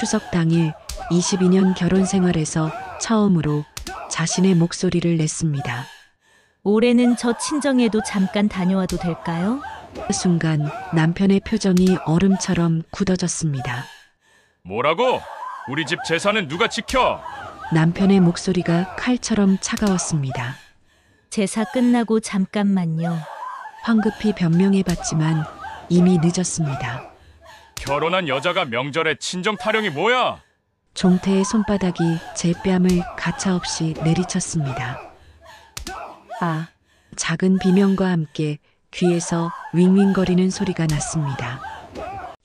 추석 당일 22년 결혼 생활에서 처음으로 자신의 목소리를 냈습니다. 올해는 저 친정에도 잠깐 다녀와도 될까요? 그 순간 남편의 표정이 얼음처럼 굳어졌습니다. 뭐라고? 우리 집 재산은 누가 지켜? 남편의 목소리가 칼처럼 차가웠습니다. 제사 끝나고 잠깐만요. 황급히 변명해봤지만 이미 늦었습니다. 결혼한 여자가 명절에 친정 타령이 뭐야? 종태의 손바닥이 제 뺨을 가차없이 내리쳤습니다. 아, 작은 비명과 함께 귀에서 윙윙거리는 소리가 났습니다.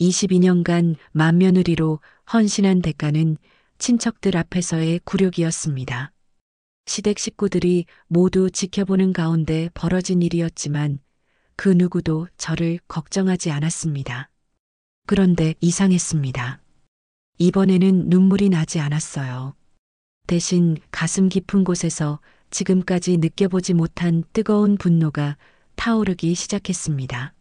22년간 맏며느리로 헌신한 대가는 친척들 앞에서의 굴욕이었습니다. 시댁 식구들이 모두 지켜보는 가운데 벌어진 일이었지만 그 누구도 저를 걱정하지 않았습니다. 그런데 이상했습니다. 이번에는 눈물이 나지 않았어요. 대신 가슴 깊은 곳에서 지금까지 느껴보지 못한 뜨거운 분노가 타오르기 시작했습니다.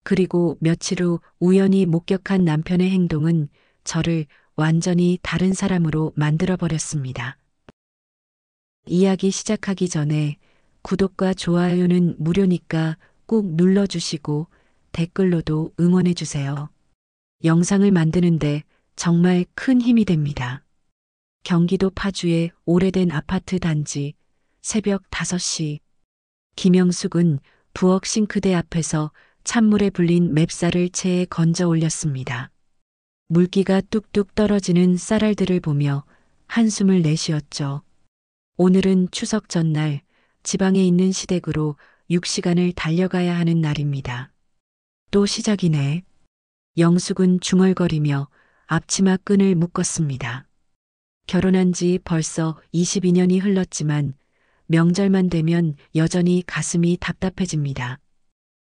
그리고 며칠 후 우연히 목격한 남편의 행동은 저를 완전히 다른 사람으로 만들어버렸습니다. 이야기 시작하기 전에 구독과 좋아요는 무료니까 꼭 눌러주시고 댓글로도 응원해주세요. 영상을 만드는데 정말 큰 힘이 됩니다. 경기도 파주의 오래된 아파트 단지 새벽 5시 김영숙은 부엌 싱크대 앞에서 찬물에 불린 맵쌀을 체에 건져 올렸습니다. 물기가 뚝뚝 떨어지는 쌀알들을 보며 한숨을 내쉬었죠. 오늘은 추석 전날 지방에 있는 시댁으로 6시간을 달려가야 하는 날입니다. 또 시작이네. 영숙은 중얼거리며 앞치마 끈을 묶었습니다. 결혼한 지 벌써 22년이 흘렀지만 명절만 되면 여전히 가슴이 답답해집니다.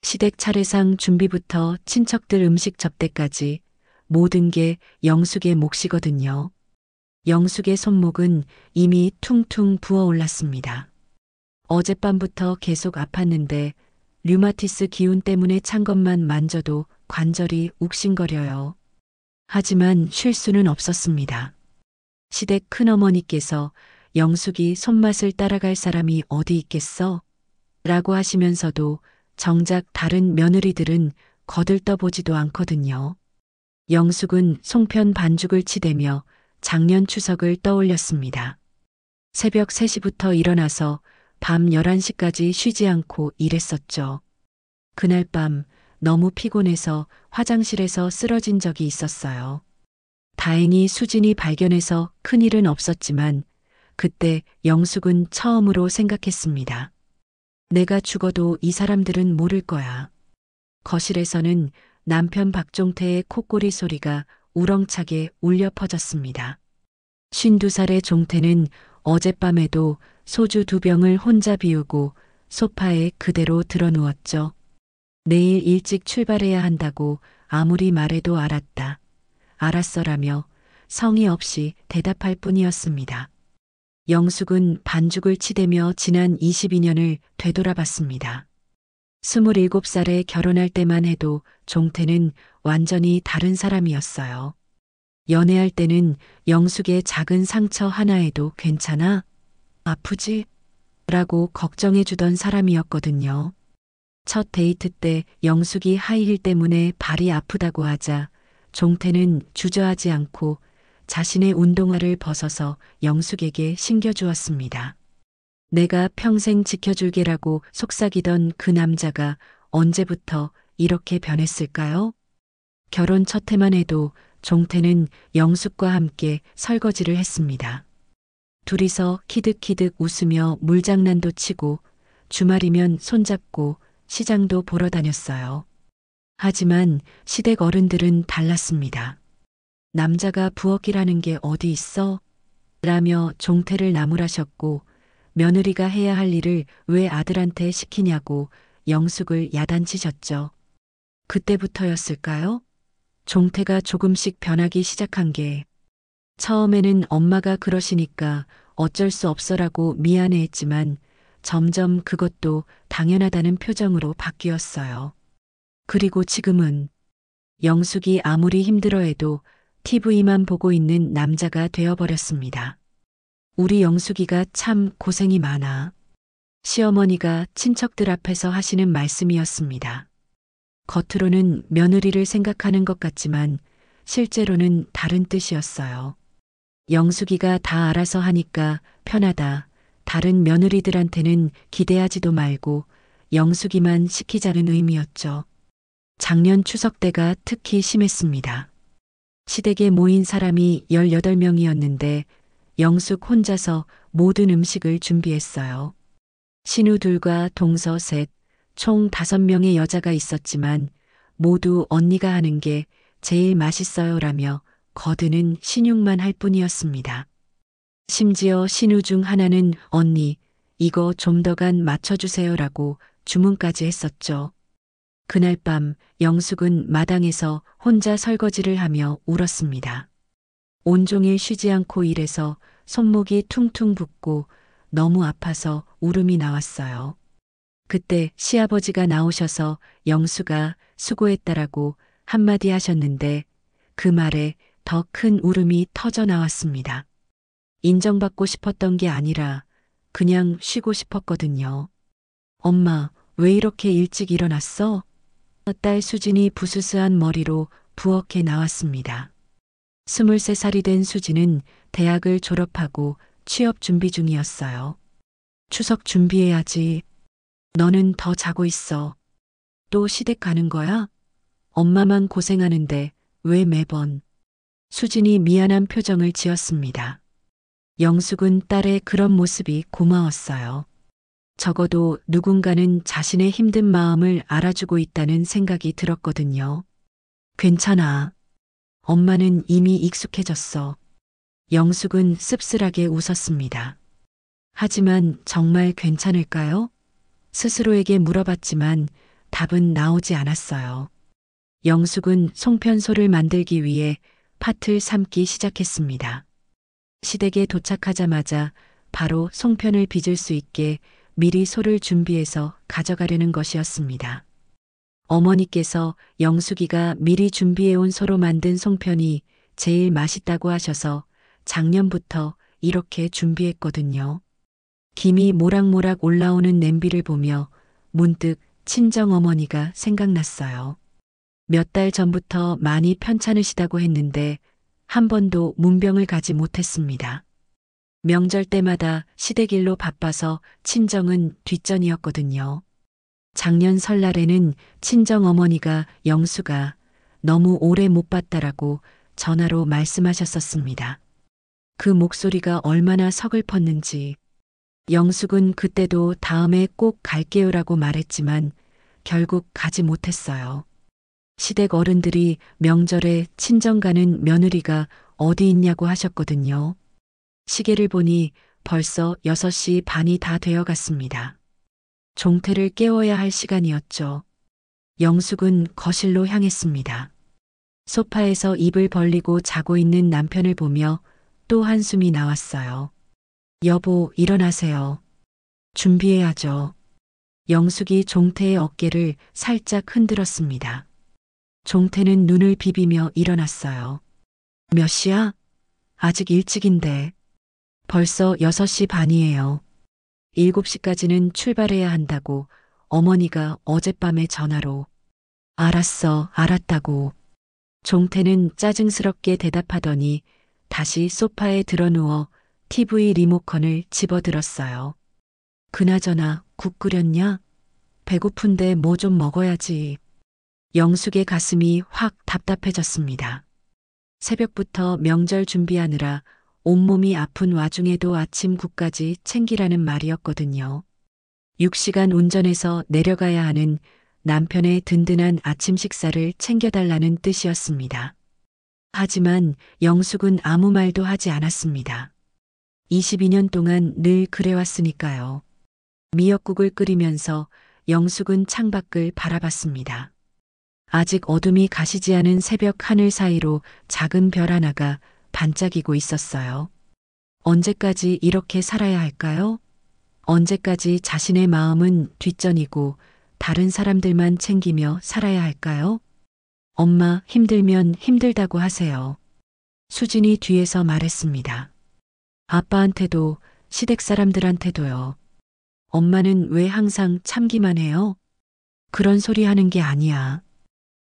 시댁 차례상 준비부터 친척들 음식 접대까지 모든 게 영숙의 몫이거든요. 영숙의 손목은 이미 퉁퉁 부어올랐습니다. 어젯밤부터 계속 아팠는데 류마티스 기운 때문에 찬 것만 만져도 관절이 욱신거려요. 하지만 쉴 수는 없었습니다. 시댁 큰어머니께서 영숙이 손맛을 따라갈 사람이 어디 있겠어? 라고 하시면서도 정작 다른 며느리들은 거들떠보지도 않거든요. 영숙은 송편 반죽을 치대며 작년 추석을 떠올렸습니다. 새벽 3시부터 일어나서 밤 11시까지 쉬지 않고 일했었죠. 그날 밤 너무 피곤해서 화장실에서 쓰러진 적이 있었어요. 다행히 수진이 발견해서 큰일은 없었지만 그때 영숙은 처음으로 생각했습니다. 내가 죽어도 이 사람들은 모를 거야. 거실에서는 남편 박종태의 콧소리 소리가 우렁차게 울려 퍼졌습니다. 52살의 종태는 어젯밤에도 소주 2병을 혼자 비우고 소파에 그대로 드러누웠죠. 내일 일찍 출발해야 한다고 아무리 말해도 알았다. 알았어라며 성의 없이 대답할 뿐이었습니다. 영숙은 반죽을 치대며 지난 22년을 되돌아봤습니다. 27살에 결혼할 때만 해도 종태는 완전히 다른 사람이었어요. 연애할 때는 영숙의 작은 상처 하나에도 괜찮아? 아프지? 라고 걱정해주던 사람이었거든요. 첫 데이트 때 영숙이 하이힐 때문에 발이 아프다고 하자 종태는 주저하지 않고 자신의 운동화를 벗어서 영숙에게 신겨주었습니다. 내가 평생 지켜줄게라고 속삭이던 그 남자가 언제부터 이렇게 변했을까요? 결혼 첫 해만 해도 종태는 영숙과 함께 설거지를 했습니다. 둘이서 키득키득 웃으며 물장난도 치고 주말이면 손잡고 시장도 보러 다녔어요. 하지만 시댁 어른들은 달랐습니다. 남자가 부엌이라는 게 어디 있어? 라며 종태를 나무라셨고 며느리가 해야 할 일을 왜 아들한테 시키냐고 영숙을 야단치셨죠. 그때부터였을까요? 종태가 조금씩 변하기 시작한 게 처음에는 엄마가 그러시니까 어쩔 수 없어라고 미안해했지만 점점 그것도 당연하다는 표정으로 바뀌었어요. 그리고 지금은 영숙이 아무리 힘들어해도 TV만 보고 있는 남자가 되어버렸습니다. 우리 영숙이가 참 고생이 많아. 시어머니가 친척들 앞에서 하시는 말씀이었습니다. 겉으로는 며느리를 생각하는 것 같지만 실제로는 다른 뜻이었어요. 영숙이가 다 알아서 하니까 편하다. 다른 며느리들한테는 기대하지도 말고 영숙이만 시키자는 의미였죠. 작년 추석 때가 특히 심했습니다. 시댁에 모인 사람이 18명이었는데 영숙 혼자서 모든 음식을 준비했어요. 신우 둘과 동서 셋, 총 5명의 여자가 있었지만 모두 언니가 하는 게 제일 맛있어요라며 거드는 신용만 할 뿐이었습니다. 심지어 신우 중 하나는 언니, 이거 좀 더 간 맞춰주세요라고 주문까지 했었죠. 그날 밤 영숙은 마당에서 혼자 설거지를 하며 울었습니다. 온종일 쉬지 않고 일해서 손목이 퉁퉁 붓고 너무 아파서 울음이 나왔어요. 그때 시아버지가 나오셔서 영수가 수고했다라고 한마디 하셨는데 그 말에 더 큰 울음이 터져 나왔습니다. 인정받고 싶었던 게 아니라 그냥 쉬고 싶었거든요. 엄마, 왜 이렇게 일찍 일어났어? 딸 수진이 부스스한 머리로 부엌에 나왔습니다. 23살이 된 수진은 대학을 졸업하고 취업 준비 중이었어요. 추석 준비해야지. 너는 더 자고 있어. 또 시댁 가는 거야? 엄마만 고생하는데 왜 매번? 수진이 미안한 표정을 지었습니다. 영숙은 딸의 그런 모습이 고마웠어요. 적어도 누군가는 자신의 힘든 마음을 알아주고 있다는 생각이 들었거든요. 괜찮아. 엄마는 이미 익숙해졌어. 영숙은 씁쓸하게 웃었습니다. 하지만 정말 괜찮을까요? 스스로에게 물어봤지만 답은 나오지 않았어요. 영숙은 송편소를 만들기 위해 팥을 삶기 시작했습니다. 시댁에 도착하자마자 바로 송편을 빚을 수 있게 미리 소를 준비해서 가져가려는 것이었습니다. 어머니께서 영숙이가 미리 준비해온 소로 만든 송편이 제일 맛있다고 하셔서 작년부터 이렇게 준비했거든요. 김이 모락모락 올라오는 냄비를 보며 문득 친정어머니가 생각났어요. 몇 달 전부터 많이 편찮으시다고 했는데 한 번도 문병을 가지 못했습니다. 명절 때마다 시댁 일로 바빠서 친정은 뒷전이었거든요. 작년 설날에는 친정어머니가 영수가 너무 오래 못 봤다라고 전화로 말씀하셨었습니다. 그 목소리가 얼마나 서글펐는지. 영숙은 그때도 다음에 꼭 갈게요라고 말했지만 결국 가지 못했어요. 시댁 어른들이 명절에 친정 가는 며느리가 어디 있냐고 하셨거든요. 시계를 보니 벌써 6시 반이 다 되어 갔습니다. 종태를 깨워야 할 시간이었죠. 영숙은 거실로 향했습니다. 소파에서 입을 벌리고 자고 있는 남편을 보며 또 한숨이 나왔어요. 여보, 일어나세요. 준비해야죠. 영숙이 종태의 어깨를 살짝 흔들었습니다. 종태는 눈을 비비며 일어났어요. 몇 시야? 아직 일찍인데. 벌써 6시 반이에요. 7시까지는 출발해야 한다고 어머니가 어젯밤에 전화로. 알았어, 알았다고. 종태는 짜증스럽게 대답하더니 다시 소파에 드러누워 TV 리모컨을 집어들었어요. 그나저나 국 끓였냐? 배고픈데 뭐 좀 먹어야지. 영숙의 가슴이 확 답답해졌습니다. 새벽부터 명절 준비하느라 온몸이 아픈 와중에도 아침국까지 챙기라는 말이었거든요. 6시간 운전해서 내려가야 하는 남편의 든든한 아침 식사를 챙겨달라는 뜻이었습니다. 하지만 영숙은 아무 말도 하지 않았습니다. 22년 동안 늘 그래왔으니까요. 미역국을 끓이면서 영숙은 창밖을 바라봤습니다. 아직 어둠이 가시지 않은 새벽 하늘 사이로 작은 별 하나가 반짝이고 있었어요. 언제까지 이렇게 살아야 할까요? 언제까지 자신의 마음은 뒷전이고 다른 사람들만 챙기며 살아야 할까요? 엄마, 힘들면 힘들다고 하세요. 수진이 뒤에서 말했습니다. 아빠한테도 시댁 사람들한테도요. 엄마는 왜 항상 참기만 해요? 그런 소리 하는 게 아니야.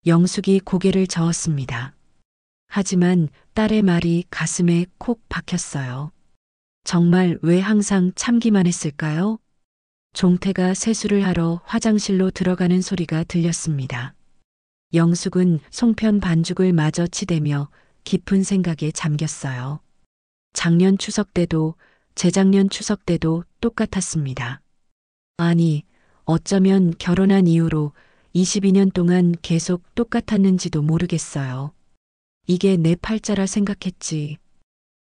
영숙이 고개를 저었습니다. 하지만 딸의 말이 가슴에 콕 박혔어요. 정말 왜 항상 참기만 했을까요? 종태가 세수를 하러 화장실로 들어가는 소리가 들렸습니다. 영숙은 송편 반죽을 마저 치대며 깊은 생각에 잠겼어요. 작년 추석 때도 재작년 추석 때도 똑같았습니다. 아니, 어쩌면 결혼한 이후로 22년 동안 계속 똑같았는지도 모르겠어요. 이게 내 팔자라 생각했지.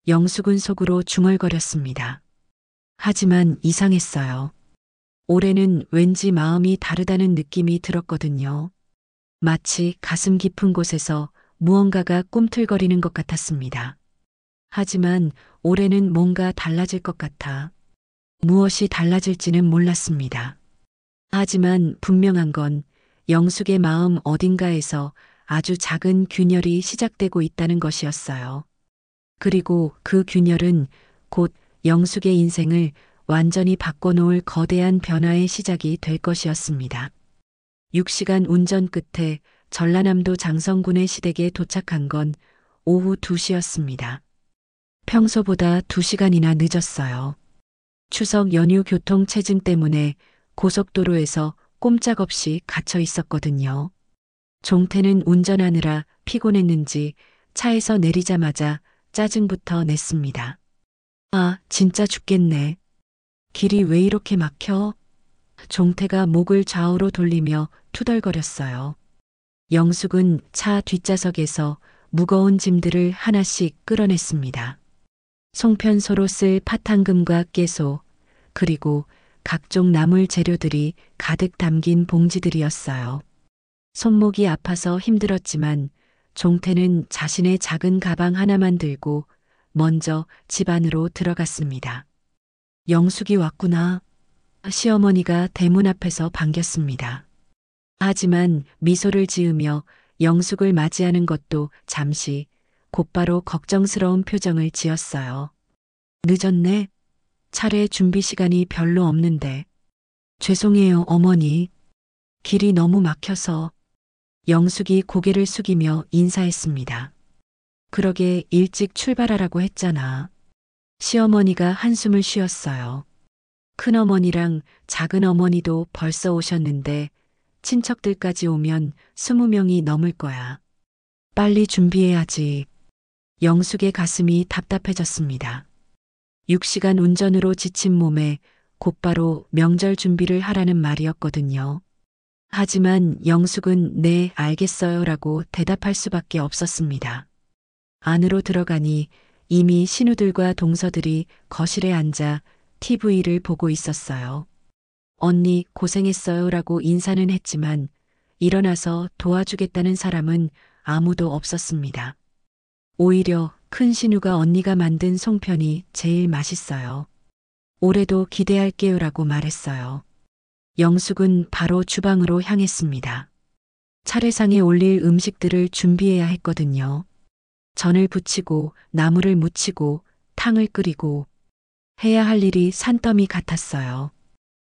영숙은 속으로 중얼거렸습니다. 하지만 이상했어요. 올해는 왠지 마음이 다르다는 느낌이 들었거든요. 마치 가슴 깊은 곳에서 무언가가 꿈틀거리는 것 같았습니다. 하지만 올해는 뭔가 달라질 것 같아. 무엇이 달라질지는 몰랐습니다. 하지만 분명한 건 영숙의 마음 어딘가에서 아주 작은 균열이 시작되고 있다는 것이었어요. 그리고 그 균열은 곧 영숙의 인생을 완전히 바꿔놓을 거대한 변화의 시작이 될 것이었습니다. 6시간 운전 끝에 전라남도 장성군의 시댁에 도착한 건 오후 2시였습니다. 평소보다 2시간이나 늦었어요. 추석 연휴 교통 체증 때문에 고속도로에서 꼼짝없이 갇혀 있었거든요. 종태는 운전하느라 피곤했는지 차에서 내리자마자 짜증부터 냈습니다. 아, 진짜 죽겠네. 길이 왜 이렇게 막혀? 종태가 목을 좌우로 돌리며 투덜거렸어요. 영숙은 차 뒷좌석에서 무거운 짐들을 하나씩 끌어냈습니다. 송편소로 쓸 파탕금과 깨소, 그리고 각종 나물 재료들이 가득 담긴 봉지들이었어요. 손목이 아파서 힘들었지만 종태는 자신의 작은 가방 하나만 들고 먼저 집 안으로 들어갔습니다. 영숙이 왔구나. 시어머니가 대문 앞에서 반겼습니다. 하지만 미소를 지으며 영숙을 맞이하는 것도 잠시 곧바로 걱정스러운 표정을 지었어요. 늦었네. 차례 준비 시간이 별로 없는데. 죄송해요, 어머니. 길이 너무 막혀서. 영숙이 고개를 숙이며 인사했습니다. 그러게 일찍 출발하라고 했잖아. 시어머니가 한숨을 쉬었어요. 큰어머니랑 작은어머니도 벌써 오셨는데 친척들까지 오면 20명이 넘을 거야. 빨리 준비해야지. 영숙의 가슴이 답답해졌습니다. 6시간 운전으로 지친 몸에 곧바로 명절 준비를 하라는 말이었거든요. 하지만 영숙은 네, 알겠어요라고 대답할 수밖에 없었습니다. 안으로 들어가니 이미 신우들과 동서들이 거실에 앉아 TV를 보고 있었어요. 언니 고생했어요라고 인사는 했지만 일어나서 도와주겠다는 사람은 아무도 없었습니다. 오히려 큰 신우가 언니가 만든 송편이 제일 맛있어요. 올해도 기대할게요라고 말했어요. 영숙은 바로 주방으로 향했습니다. 차례상에 올릴 음식들을 준비해야 했거든요. 전을 부치고 나물을 무치고 탕을 끓이고 해야 할 일이 산더미 같았어요.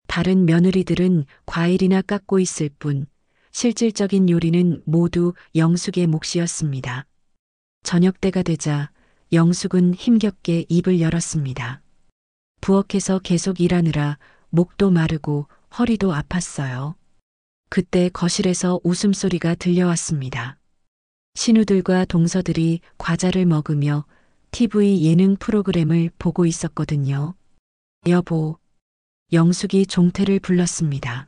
다른 며느리들은 과일이나 깎고 있을 뿐 실질적인 요리는 모두 영숙의 몫이었습니다. 저녁때가 되자 영숙은 힘겹게 입을 열었습니다. 부엌에서 계속 일하느라 목도 마르고 허리도 아팠어요. 그때 거실에서 웃음소리가 들려왔습니다. 신우들과 동서들이 과자를 먹으며 TV 예능 프로그램을 보고 있었거든요. 여보, 영숙이 종태를 불렀습니다.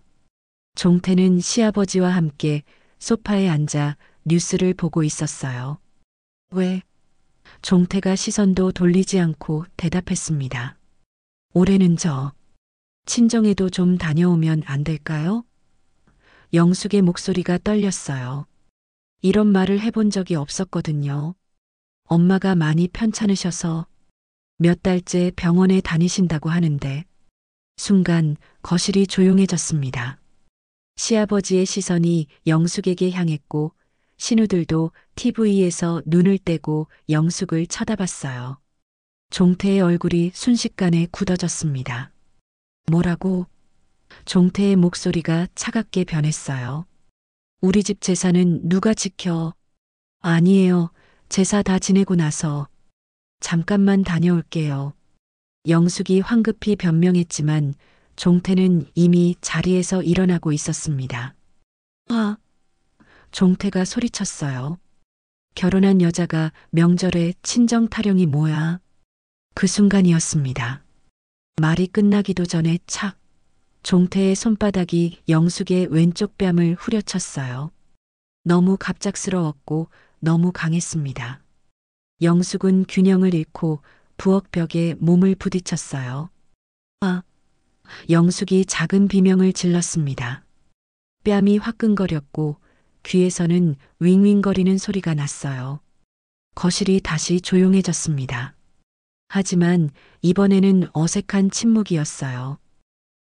종태는 시아버지와 함께 소파에 앉아 뉴스를 보고 있었어요. 왜? 종태가 시선도 돌리지 않고 대답했습니다. 올해는 저 친정에도 좀 다녀오면 안 될까요? 영숙의 목소리가 떨렸어요. 이런 말을 해본 적이 없었거든요. 엄마가 많이 편찮으셔서 몇 달째 병원에 다니신다고 하는데 순간 거실이 조용해졌습니다. 시아버지의 시선이 영숙에게 향했고 신우들도 TV에서 눈을 떼고 영숙을 쳐다봤어요. 종태의 얼굴이 순식간에 굳어졌습니다. 뭐라고? 종태의 목소리가 차갑게 변했어요. 우리 집 재산은 누가 지켜? 아니에요. 제사 다 지내고 나서. 잠깐만 다녀올게요. 영숙이 황급히 변명했지만 종태는 이미 자리에서 일어나고 있었습니다. 아! 종태가 소리쳤어요. 결혼한 여자가 명절에 친정 타령이 뭐야? 그 순간이었습니다. 말이 끝나기도 전에 착! 종태의 손바닥이 영숙의 왼쪽 뺨을 후려쳤어요. 너무 갑작스러웠고 너무 강했습니다. 영숙은 균형을 잃고 부엌벽에 몸을 부딪혔어요. 아! 영숙이 작은 비명을 질렀습니다. 뺨이 화끈거렸고 귀에서는 윙윙거리는 소리가 났어요. 거실이 다시 조용해졌습니다. 하지만 이번에는 어색한 침묵이었어요.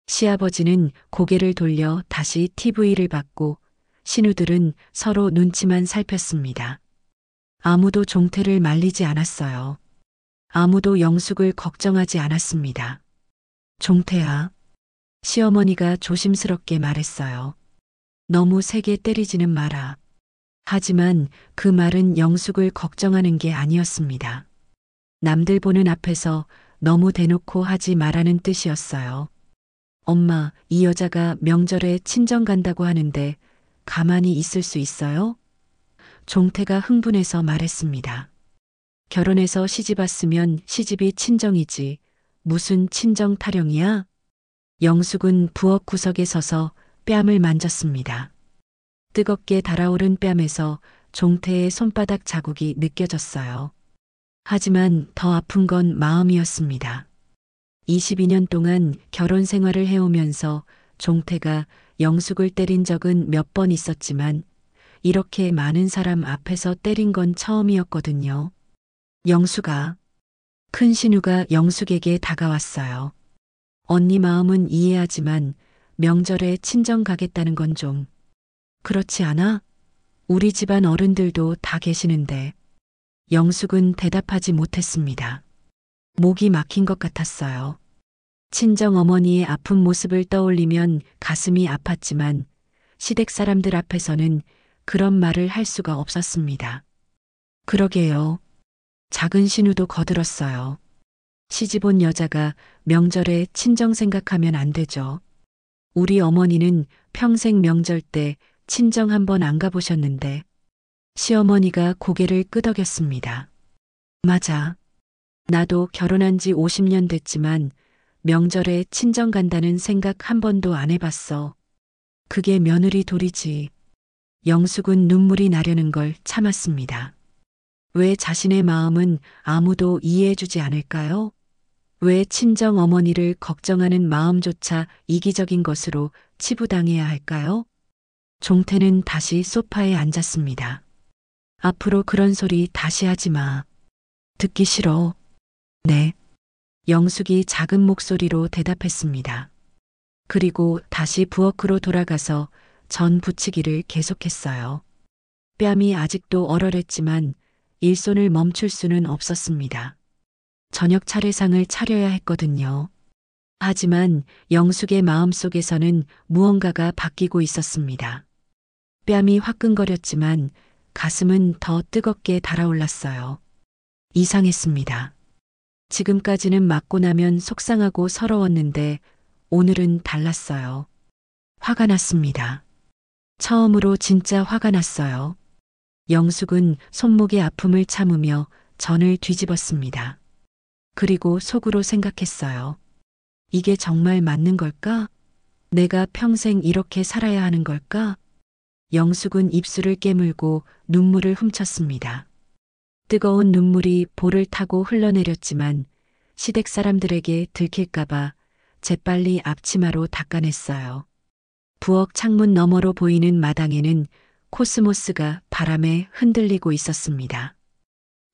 시아버지는 고개를 돌려 다시 TV를 봤고 신우들은 서로 눈치만 살폈습니다. 아무도 종태를 말리지 않았어요. 아무도 영숙을 걱정하지 않았습니다. 종태야. 시어머니가 조심스럽게 말했어요. 너무 세게 때리지는 마라. 하지만 그 말은 영숙을 걱정하는 게 아니었습니다. 남들 보는 앞에서 너무 대놓고 하지 말라는 뜻이었어요. 엄마, 이 여자가 명절에 친정 간다고 하는데 가만히 있을 수 있어요? 종태가 흥분해서 말했습니다. 결혼해서 시집 왔으면 시집이 친정이지. 무슨 친정 타령이야? 영숙은 부엌 구석에 서서 뺨을 만졌습니다. 뜨겁게 달아오른 뺨에서 종태의 손바닥 자국이 느껴졌어요. 하지만 더 아픈 건 마음이었습니다. 22년 동안 결혼 생활을 해오면서 종태가 영숙을 때린 적은 몇 번 있었지만 이렇게 많은 사람 앞에서 때린 건 처음이었거든요. 영숙아. 큰 신우가 영숙에게 다가왔어요. 언니 마음은 이해하지만 명절에 친정 가겠다는 건 좀 그렇지 않아? 우리 집안 어른들도 다 계시는데. 영숙은 대답하지 못했습니다. 목이 막힌 것 같았어요. 친정 어머니의 아픈 모습을 떠올리면 가슴이 아팠지만 시댁 사람들 앞에서는 그런 말을 할 수가 없었습니다. 그러게요. 작은 신우도 거들었어요. 시집 온 여자가 명절에 친정 생각하면 안 되죠. 우리 어머니는 평생 명절 때 친정 한 번 안 가보셨는데. 시어머니가 고개를 끄덕였습니다. 맞아. 나도 결혼한 지 50년 됐지만 명절에 친정 간다는 생각 한 번도 안 해봤어. 그게 며느리 도리지. 영숙은 눈물이 나려는 걸 참았습니다. 왜 자신의 마음은 아무도 이해해주지 않을까요? 왜 친정 어머니를 걱정하는 마음조차 이기적인 것으로 치부당해야 할까요? 종태는 다시 소파에 앉았습니다. 앞으로 그런 소리 다시 하지 마. 듣기 싫어. 네. 영숙이 작은 목소리로 대답했습니다. 그리고 다시 부엌으로 돌아가서 전 부치기를 계속했어요. 뺨이 아직도 얼얼했지만 일손을 멈출 수는 없었습니다. 저녁 차례상을 차려야 했거든요. 하지만 영숙의 마음속에서는 무언가가 바뀌고 있었습니다. 뺨이 화끈거렸지만 가슴은 더 뜨겁게 달아올랐어요. 이상했습니다. 지금까지는 맞고 나면 속상하고 서러웠는데 오늘은 달랐어요. 화가 났습니다. 처음으로 진짜 화가 났어요. 영숙은 손목의 아픔을 참으며 전을 뒤집었습니다. 그리고 속으로 생각했어요. 이게 정말 맞는 걸까? 내가 평생 이렇게 살아야 하는 걸까? 영숙은 입술을 깨물고 눈물을 훔쳤습니다. 뜨거운 눈물이 볼을 타고 흘러내렸지만 시댁 사람들에게 들킬까봐 재빨리 앞치마로 닦아냈어요. 부엌 창문 너머로 보이는 마당에는 코스모스가 바람에 흔들리고 있었습니다.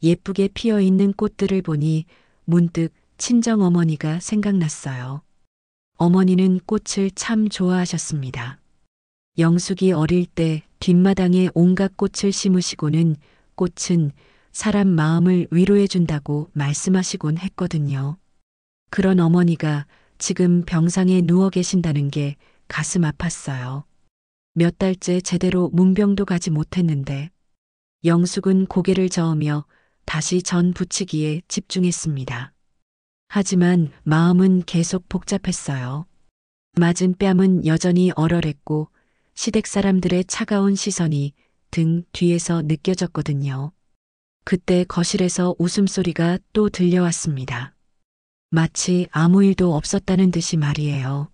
예쁘게 피어있는 꽃들을 보니 문득 친정어머니가 생각났어요. 어머니는 꽃을 참 좋아하셨습니다. 영숙이 어릴 때 뒷마당에 온갖 꽃을 심으시고는 꽃은 사람 마음을 위로해 준다고 말씀하시곤 했거든요. 그런 어머니가 지금 병상에 누워 계신다는 게 가슴 아팠어요. 몇 달째 제대로 문병도 가지 못했는데 영숙은 고개를 저으며 다시 전 부치기에 집중했습니다. 하지만 마음은 계속 복잡했어요. 맞은 뺨은 여전히 얼얼했고 시댁 사람들의 차가운 시선이 등 뒤에서 느껴졌거든요. 그때 거실에서 웃음소리가 또 들려왔습니다. 마치 아무 일도 없었다는 듯이 말이에요.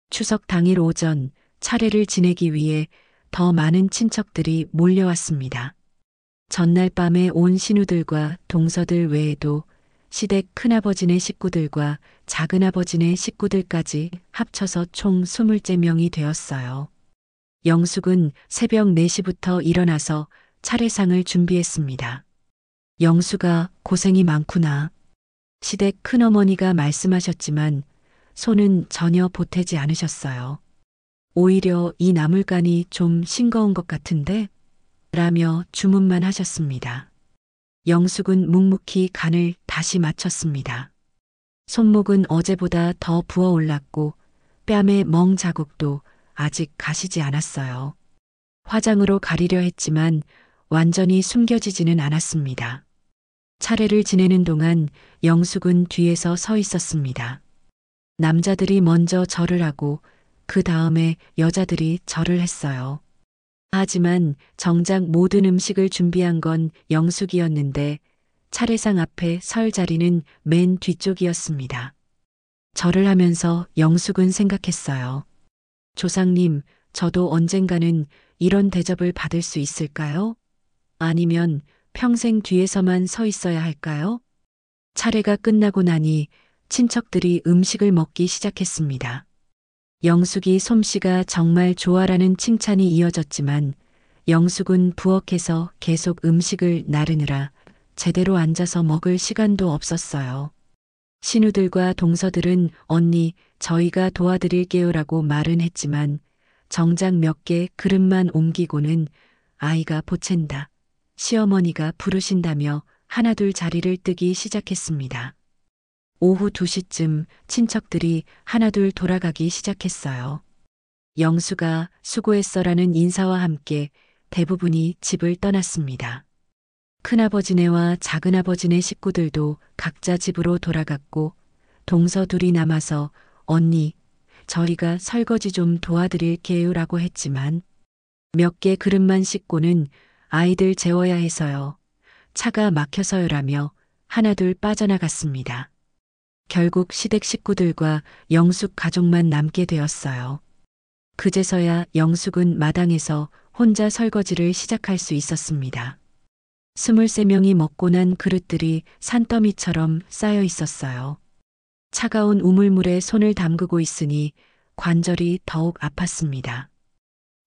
추석 당일 오전 차례를 지내기 위해 더 많은 친척들이 몰려왔습니다. 전날 밤에 온 신우들과 동서들 외에도 시댁 큰아버지네 식구들과 작은아버지네 식구들까지 합쳐서 총 20째명이 되었어요. 영숙은 새벽 4시부터 일어나서 차례상을 준비했습니다. 영숙아, 고생이 많구나. 시댁 큰어머니가 말씀하셨지만 손은 전혀 보태지 않으셨어요. 오히려 이 나물간이 좀 싱거운 것 같은데? 라며 주문만 하셨습니다. 영숙은 묵묵히 간을 다시 맞췄습니다. 손목은 어제보다 더 부어올랐고 뺨의 멍 자국도 아직 가시지 않았어요. 화장으로 가리려 했지만 완전히 숨겨지지는 않았습니다. 차례를 지내는 동안 영숙은 뒤에서 서 있었습니다. 남자들이 먼저 절을 하고 그 다음에 여자들이 절을 했어요. 하지만 정작 모든 음식을 준비한 건 영숙이었는데 차례상 앞에 설 자리는 맨 뒤쪽이었습니다. 절을 하면서 영숙은 생각했어요. 조상님, 저도 언젠가는 이런 대접을 받을 수 있을까요? 아니면 평생 뒤에서만 서 있어야 할까요? 차례가 끝나고 나니 친척들이 음식을 먹기 시작했습니다. 영숙이 솜씨가 정말 좋아라는 칭찬이 이어졌지만 영숙은 부엌에서 계속 음식을 나르느라 제대로 앉아서 먹을 시간도 없었어요. 신우들과 동서들은 언니, 저희가 도와드릴게요라고 말은 했지만 정작 몇 개 그릇만 옮기고는 아이가 보챈다. 시어머니가 부르신다며 하나둘 자리를 뜨기 시작했습니다. 오후 2시쯤 친척들이 하나둘 돌아가기 시작했어요. 영수가 수고했어라는 인사와 함께 대부분이 집을 떠났습니다. 큰아버지네와 작은아버지네 식구들도 각자 집으로 돌아갔고 동서 둘이 남아서 언니, 저희가 설거지 좀 도와드릴게요라고 했지만 몇 개 그릇만 씻고는 아이들 재워야 해서요. 차가 막혀서요라며 하나둘 빠져나갔습니다. 결국 시댁 식구들과 영숙 가족만 남게 되었어요. 그제서야 영숙은 마당에서 혼자 설거지를 시작할 수 있었습니다. 23명이 먹고 난 그릇들이 산더미처럼 쌓여 있었어요. 차가운 우물물에 손을 담그고 있으니 관절이 더욱 아팠습니다.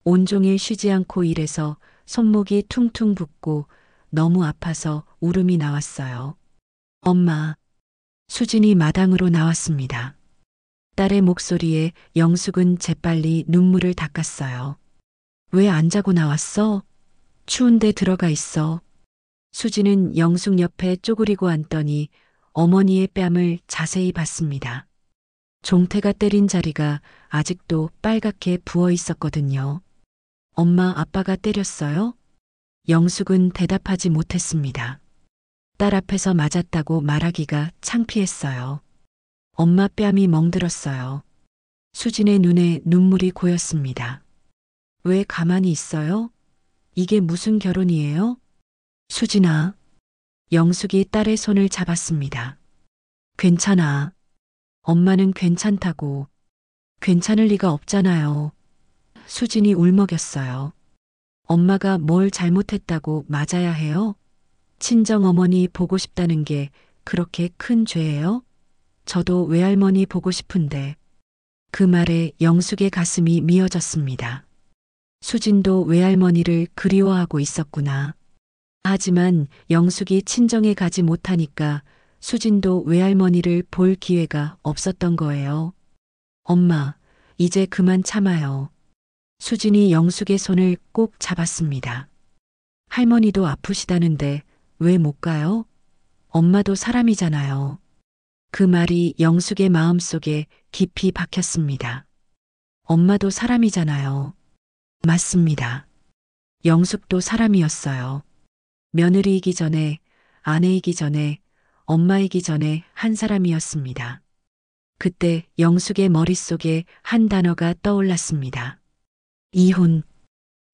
온종일 쉬지 않고 일해서 손목이 퉁퉁 붓고 너무 아파서 울음이 나왔어요. 엄마. 수진이 마당으로 나왔습니다. 딸의 목소리에 영숙은 재빨리 눈물을 닦았어요. 왜 안 자고 나왔어? 추운데 들어가 있어. 수진은 영숙 옆에 쪼그리고 앉더니 어머니의 뺨을 자세히 봤습니다. 종태가 때린 자리가 아직도 빨갛게 부어 있었거든요. 엄마, 아빠가 때렸어요? 영숙은 대답하지 못했습니다. 딸 앞에서 맞았다고 말하기가 창피했어요. 엄마 뺨이 멍들었어요. 수진의 눈에 눈물이 고였습니다. 왜 가만히 있어요? 이게 무슨 결혼이에요? 수진아. 영숙이 딸의 손을 잡았습니다. 괜찮아. 엄마는 괜찮다고. 괜찮을 리가 없잖아요. 수진이 울먹였어요. 엄마가 뭘 잘못했다고 맞아야 해요? 친정어머니 보고 싶다는 게 그렇게 큰 죄예요? 저도 외할머니 보고 싶은데. 그 말에 영숙의 가슴이 미어졌습니다. 수진도 외할머니를 그리워하고 있었구나. 하지만 영숙이 친정에 가지 못하니까 수진도 외할머니를 볼 기회가 없었던 거예요. 엄마, 이제 그만 참아요. 수진이 영숙의 손을 꼭 잡았습니다. 할머니도 아프시다는데 왜 못 가요? 엄마도 사람이잖아요. 그 말이 영숙의 마음속에 깊이 박혔습니다. 엄마도 사람이잖아요. 맞습니다. 영숙도 사람이었어요. 며느리이기 전에, 아내이기 전에, 엄마이기 전에 한 사람이었습니다. 그때 영숙의 머릿속에 한 단어가 떠올랐습니다. 이혼.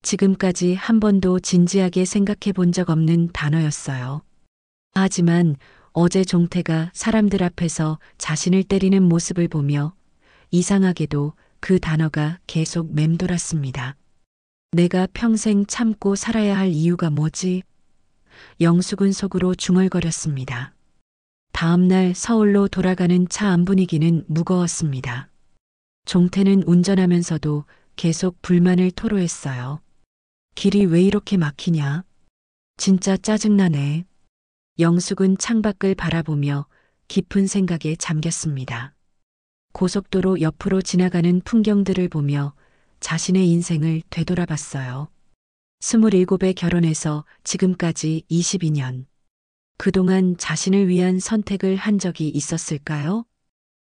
지금까지 한 번도 진지하게 생각해 본 적 없는 단어였어요. 하지만 어제 종태가 사람들 앞에서 자신을 때리는 모습을 보며 이상하게도 그 단어가 계속 맴돌았습니다. 내가 평생 참고 살아야 할 이유가 뭐지? 영숙은 속으로 중얼거렸습니다. 다음 날 서울로 돌아가는 차 안 분위기는 무거웠습니다. 종태는 운전하면서도 계속 불만을 토로했어요. 길이 왜 이렇게 막히냐? 진짜 짜증나네. 영숙은 창밖을 바라보며 깊은 생각에 잠겼습니다. 고속도로 옆으로 지나가는 풍경들을 보며 자신의 인생을 되돌아봤어요. 27에 결혼해서 지금까지 22년. 그동안 자신을 위한 선택을 한 적이 있었을까요?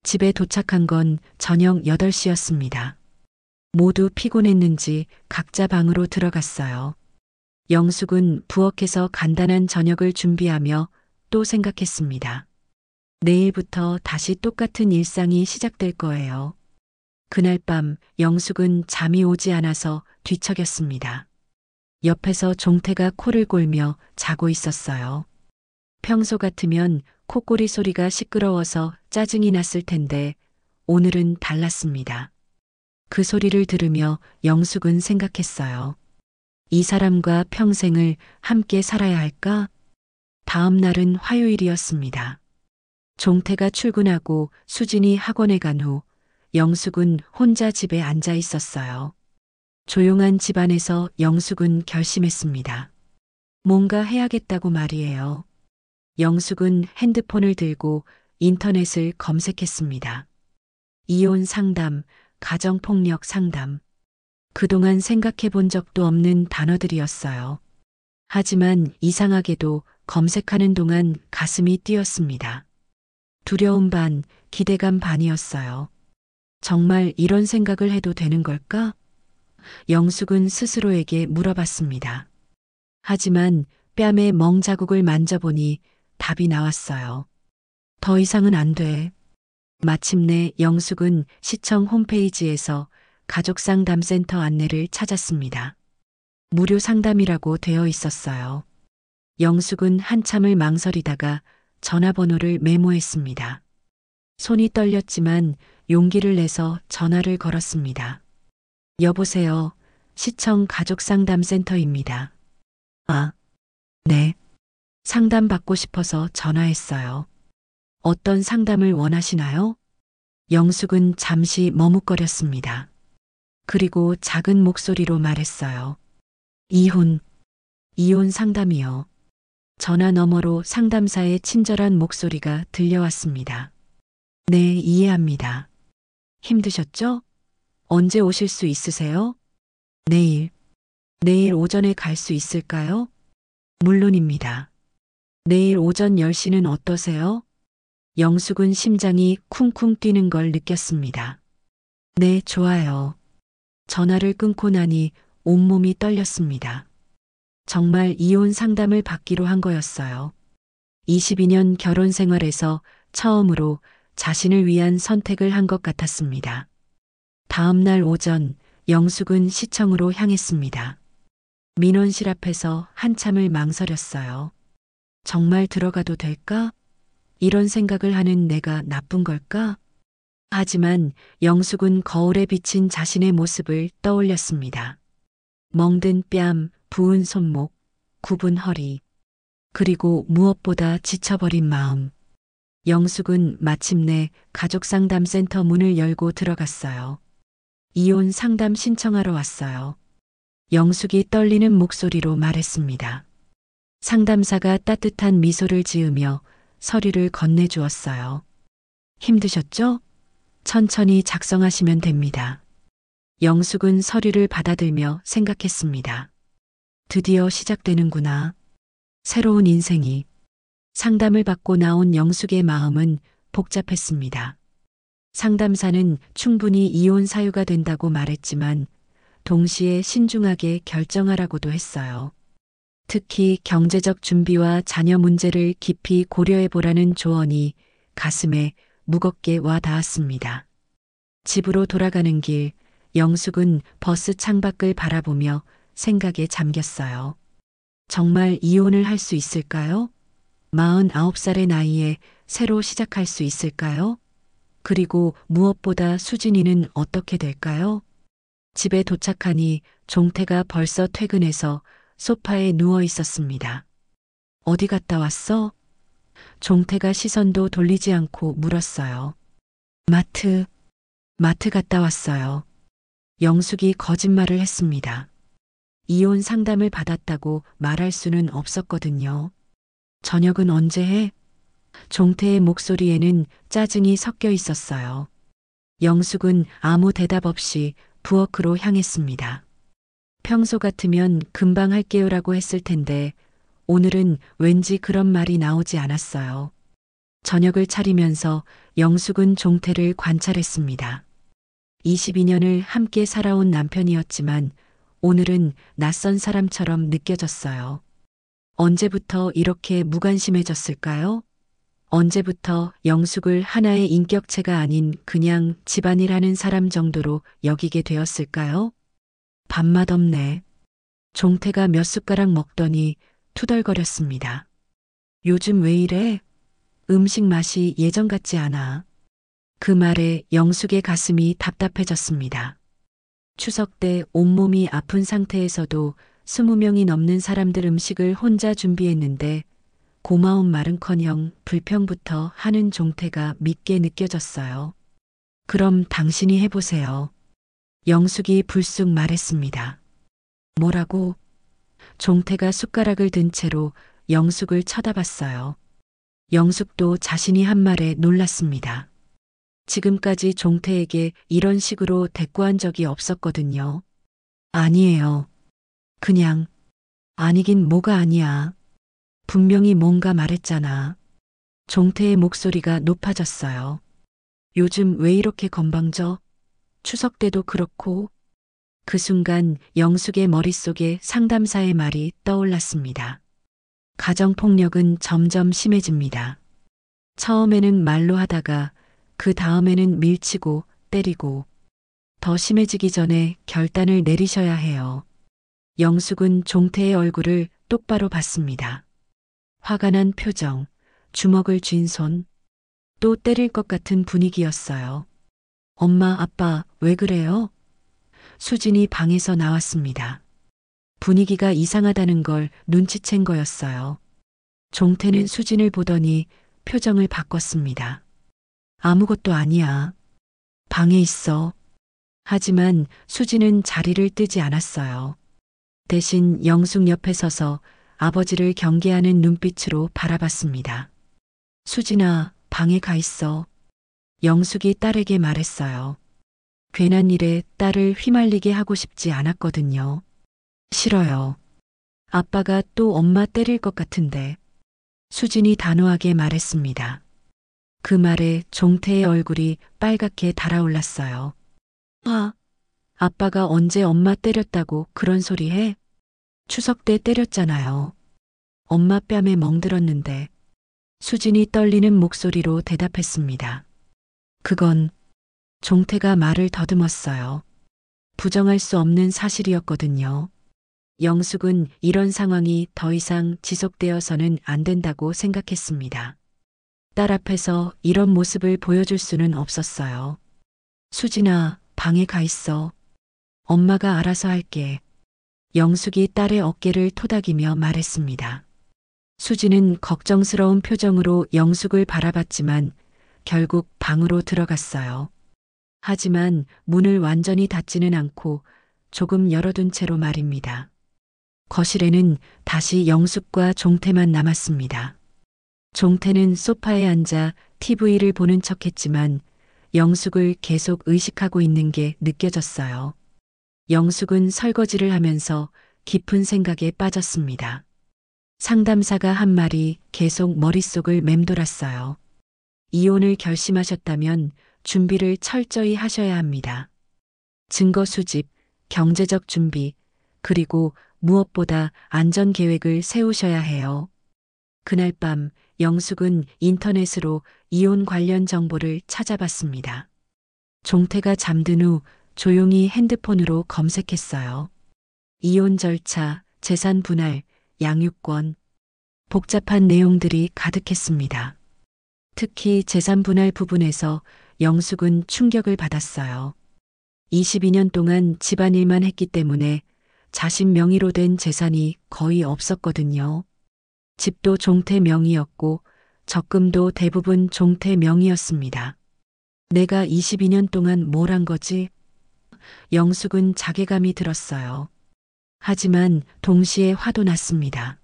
집에 도착한 건 저녁 8시였습니다. 모두 피곤했는지 각자 방으로 들어갔어요. 영숙은 부엌에서 간단한 저녁을 준비하며 또 생각했습니다. 내일부터 다시 똑같은 일상이 시작될 거예요. 그날 밤 영숙은 잠이 오지 않아서 뒤척였습니다. 옆에서 종태가 코를 골며 자고 있었어요. 평소 같으면 코골이 소리가 시끄러워서 짜증이 났을 텐데 오늘은 달랐습니다. 그 소리를 들으며 영숙은 생각했어요. 이 사람과 평생을 함께 살아야 할까? 다음 날은 화요일이었습니다. 종태가 출근하고 수진이 학원에 간 후 영숙은 혼자 집에 앉아 있었어요. 조용한 집안에서 영숙은 결심했습니다. 뭔가 해야겠다고 말이에요. 영숙은 핸드폰을 들고 인터넷을 검색했습니다. 이혼 상담, 가정폭력 상담. 그동안 생각해 본 적도 없는 단어들이었어요. 하지만 이상하게도 검색하는 동안 가슴이 뛰었습니다. 두려움 반, 기대감 반이었어요. 정말 이런 생각을 해도 되는 걸까? 영숙은 스스로에게 물어봤습니다. 하지만 뺨에 멍 자국을 만져보니 답이 나왔어요. 더 이상은 안 돼. 마침내 영숙은 시청 홈페이지에서 가족상담센터 안내를 찾았습니다. 무료 상담이라고 되어 있었어요. 영숙은 한참을 망설이다가 전화번호를 메모했습니다. 손이 떨렸지만 용기를 내서 전화를 걸었습니다. 여보세요. 시청 가족상담센터입니다. 아, 네. 상담 받고 싶어서 전화했어요. 어떤 상담을 원하시나요? 영숙은 잠시 머뭇거렸습니다. 그리고 작은 목소리로 말했어요. 이혼 상담이요. 전화 너머로 상담사의 친절한 목소리가 들려왔습니다. 네, 이해합니다. 힘드셨죠? 언제 오실 수 있으세요? 내일 오전에 갈 수 있을까요? 물론입니다. 내일 오전 10시는 어떠세요? 영숙은 심장이 쿵쿵 뛰는 걸 느꼈습니다. 네, 좋아요. 전화를 끊고 나니 온몸이 떨렸습니다. 정말 이혼 상담을 받기로 한 거였어요. 22년 결혼 생활에서 처음으로 자신을 위한 선택을 한 것 같았습니다. 다음 날 오전 영숙은 시청으로 향했습니다. 민원실 앞에서 한참을 망설였어요. 정말 들어가도 될까? 이런 생각을 하는 내가 나쁜 걸까? 하지만 영숙은 거울에 비친 자신의 모습을 떠올렸습니다. 멍든 뺨, 부은 손목, 굽은 허리, 그리고 무엇보다 지쳐버린 마음. 영숙은 마침내 가족상담센터 문을 열고 들어갔어요. 이혼 상담 신청하러 왔어요. 영숙이 떨리는 목소리로 말했습니다. 상담사가 따뜻한 미소를 지으며 서류를 건네주었어요. 힘드셨죠? 천천히 작성하시면 됩니다. 영숙은 서류를 받아들며 생각했습니다. 드디어 시작되는구나. 새로운 인생이. 상담을 받고 나온 영숙의 마음은 복잡했습니다. 상담사는 충분히 이혼 사유가 된다고 말했지만 동시에 신중하게 결정하라고도 했어요. 특히 경제적 준비와 자녀 문제를 깊이 고려해 보라는 조언이 가슴에 무겁게 와 닿았습니다. 집으로 돌아가는 길, 영숙은 버스 창밖을 바라보며 생각에 잠겼어요. 정말 이혼을 할 수 있을까요? 49살의 나이에 새로 시작할 수 있을까요? 그리고 무엇보다 수진이는 어떻게 될까요? 집에 도착하니 종태가 벌써 퇴근해서 소파에 누워 있었습니다. 어디 갔다 왔어? 종태가 시선도 돌리지 않고 물었어요. 마트 갔다 왔어요. 영숙이 거짓말을 했습니다. 이혼 상담을 받았다고 말할 수는 없었거든요. 저녁은 언제 해? 종태의 목소리에는 짜증이 섞여 있었어요. 영숙은 아무 대답 없이 부엌으로 향했습니다. 평소 같으면 금방 할게요라고 했을 텐데 오늘은 왠지 그런 말이 나오지 않았어요. 저녁을 차리면서 영숙은 종태를 관찰했습니다. 22년을 함께 살아온 남편이었지만 오늘은 낯선 사람처럼 느껴졌어요. 언제부터 이렇게 무관심해졌을까요? 언제부터 영숙을 하나의 인격체가 아닌 그냥 집안일 하는 사람 정도로 여기게 되었을까요? 밥맛 없네. 종태가 몇 숟가락 먹더니 투덜거렸습니다. 요즘 왜 이래? 음식 맛이 예전 같지 않아. 그 말에 영숙의 가슴이 답답해졌습니다. 추석 때 온몸이 아픈 상태에서도 20명이 넘는 사람들 음식을 혼자 준비했는데 고마운 말은커녕 불평부터 하는 종태가 밉게 느껴졌어요. 그럼 당신이 해보세요. 영숙이 불쑥 말했습니다. 뭐라고? 종태가 숟가락을 든 채로 영숙을 쳐다봤어요. 영숙도 자신이 한 말에 놀랐습니다. 지금까지 종태에게 이런 식으로 대꾸한 적이 없었거든요. 아니에요. 그냥, 아니긴 뭐가 아니야. 분명히 뭔가 말했잖아. 종태의 목소리가 높아졌어요. 요즘 왜 이렇게 건방져? 추석 때도 그렇고. 그 순간 영숙의 머릿속에 상담사의 말이 떠올랐습니다. 가정폭력은 점점 심해집니다. 처음에는 말로 하다가 그 다음에는 밀치고 때리고 더 심해지기 전에 결단을 내리셔야 해요. 영숙은 종태의 얼굴을 똑바로 봤습니다. 화가 난 표정, 주먹을 쥔 손, 또 때릴 것 같은 분위기였어요. 엄마, 아빠, 왜 그래요? 수진이 방에서 나왔습니다. 분위기가 이상하다는 걸 눈치챈 거였어요. 종태는 수진을 보더니 표정을 바꿨습니다. 아무것도 아니야. 방에 있어. 하지만 수진은 자리를 뜨지 않았어요. 대신 영숙 옆에 서서 아버지를 경계하는 눈빛으로 바라봤습니다. 수진아, 방에 가 있어. 영숙이 딸에게 말했어요. 괜한 일에 딸을 휘말리게 하고 싶지 않았거든요. 싫어요. 아빠가 또 엄마 때릴 것 같은데. 수진이 단호하게 말했습니다. 그 말에 종태의 얼굴이 빨갛게 달아올랐어요. 아빠가 언제 엄마 때렸다고 그런 소리 해? 추석 때 때렸잖아요. 엄마 뺨에 멍들었는데. 수진이 떨리는 목소리로 대답했습니다. 그건 종태가 말을 더듬었어요. 부정할 수 없는 사실이었거든요. 영숙은 이런 상황이 더 이상 지속되어서는 안 된다고 생각했습니다. 딸 앞에서 이런 모습을 보여줄 수는 없었어요. 수진아, 방에 가 있어. 엄마가 알아서 할게. 영숙이 딸의 어깨를 토닥이며 말했습니다. 수진은 걱정스러운 표정으로 영숙을 바라봤지만 결국 방으로 들어갔어요. 하지만 문을 완전히 닫지는 않고 조금 열어둔 채로 말입니다. 거실에는 다시 영숙과 종태만 남았습니다. 종태는 소파에 앉아 TV를 보는 척했지만 영숙을 계속 의식하고 있는 게 느껴졌어요. 영숙은 설거지를 하면서 깊은 생각에 빠졌습니다. 상담사가 한 말이 계속 머릿속을 맴돌았어요. 이혼을 결심하셨다면 준비를 철저히 하셔야 합니다. 증거 수집, 경제적 준비, 그리고 무엇보다 안전 계획을 세우셔야 해요. 그날 밤 영숙은 인터넷으로 이혼 관련 정보를 찾아봤습니다. 종태가 잠든 후 조용히 핸드폰으로 검색했어요. 이혼 절차, 재산 분할, 양육권. 복잡한 내용들이 가득했습니다. 특히 재산 분할 부분에서 영숙은 충격을 받았어요. 22년 동안 집안일만 했기 때문에 자신 명의로 된 재산이 거의 없었거든요. 집도 종태 명의였고 적금도 대부분 종태 명의였습니다. 내가 22년 동안 뭘 한 거지? 영숙은 자괴감이 들었어요. 하지만 동시에 화도 났습니다.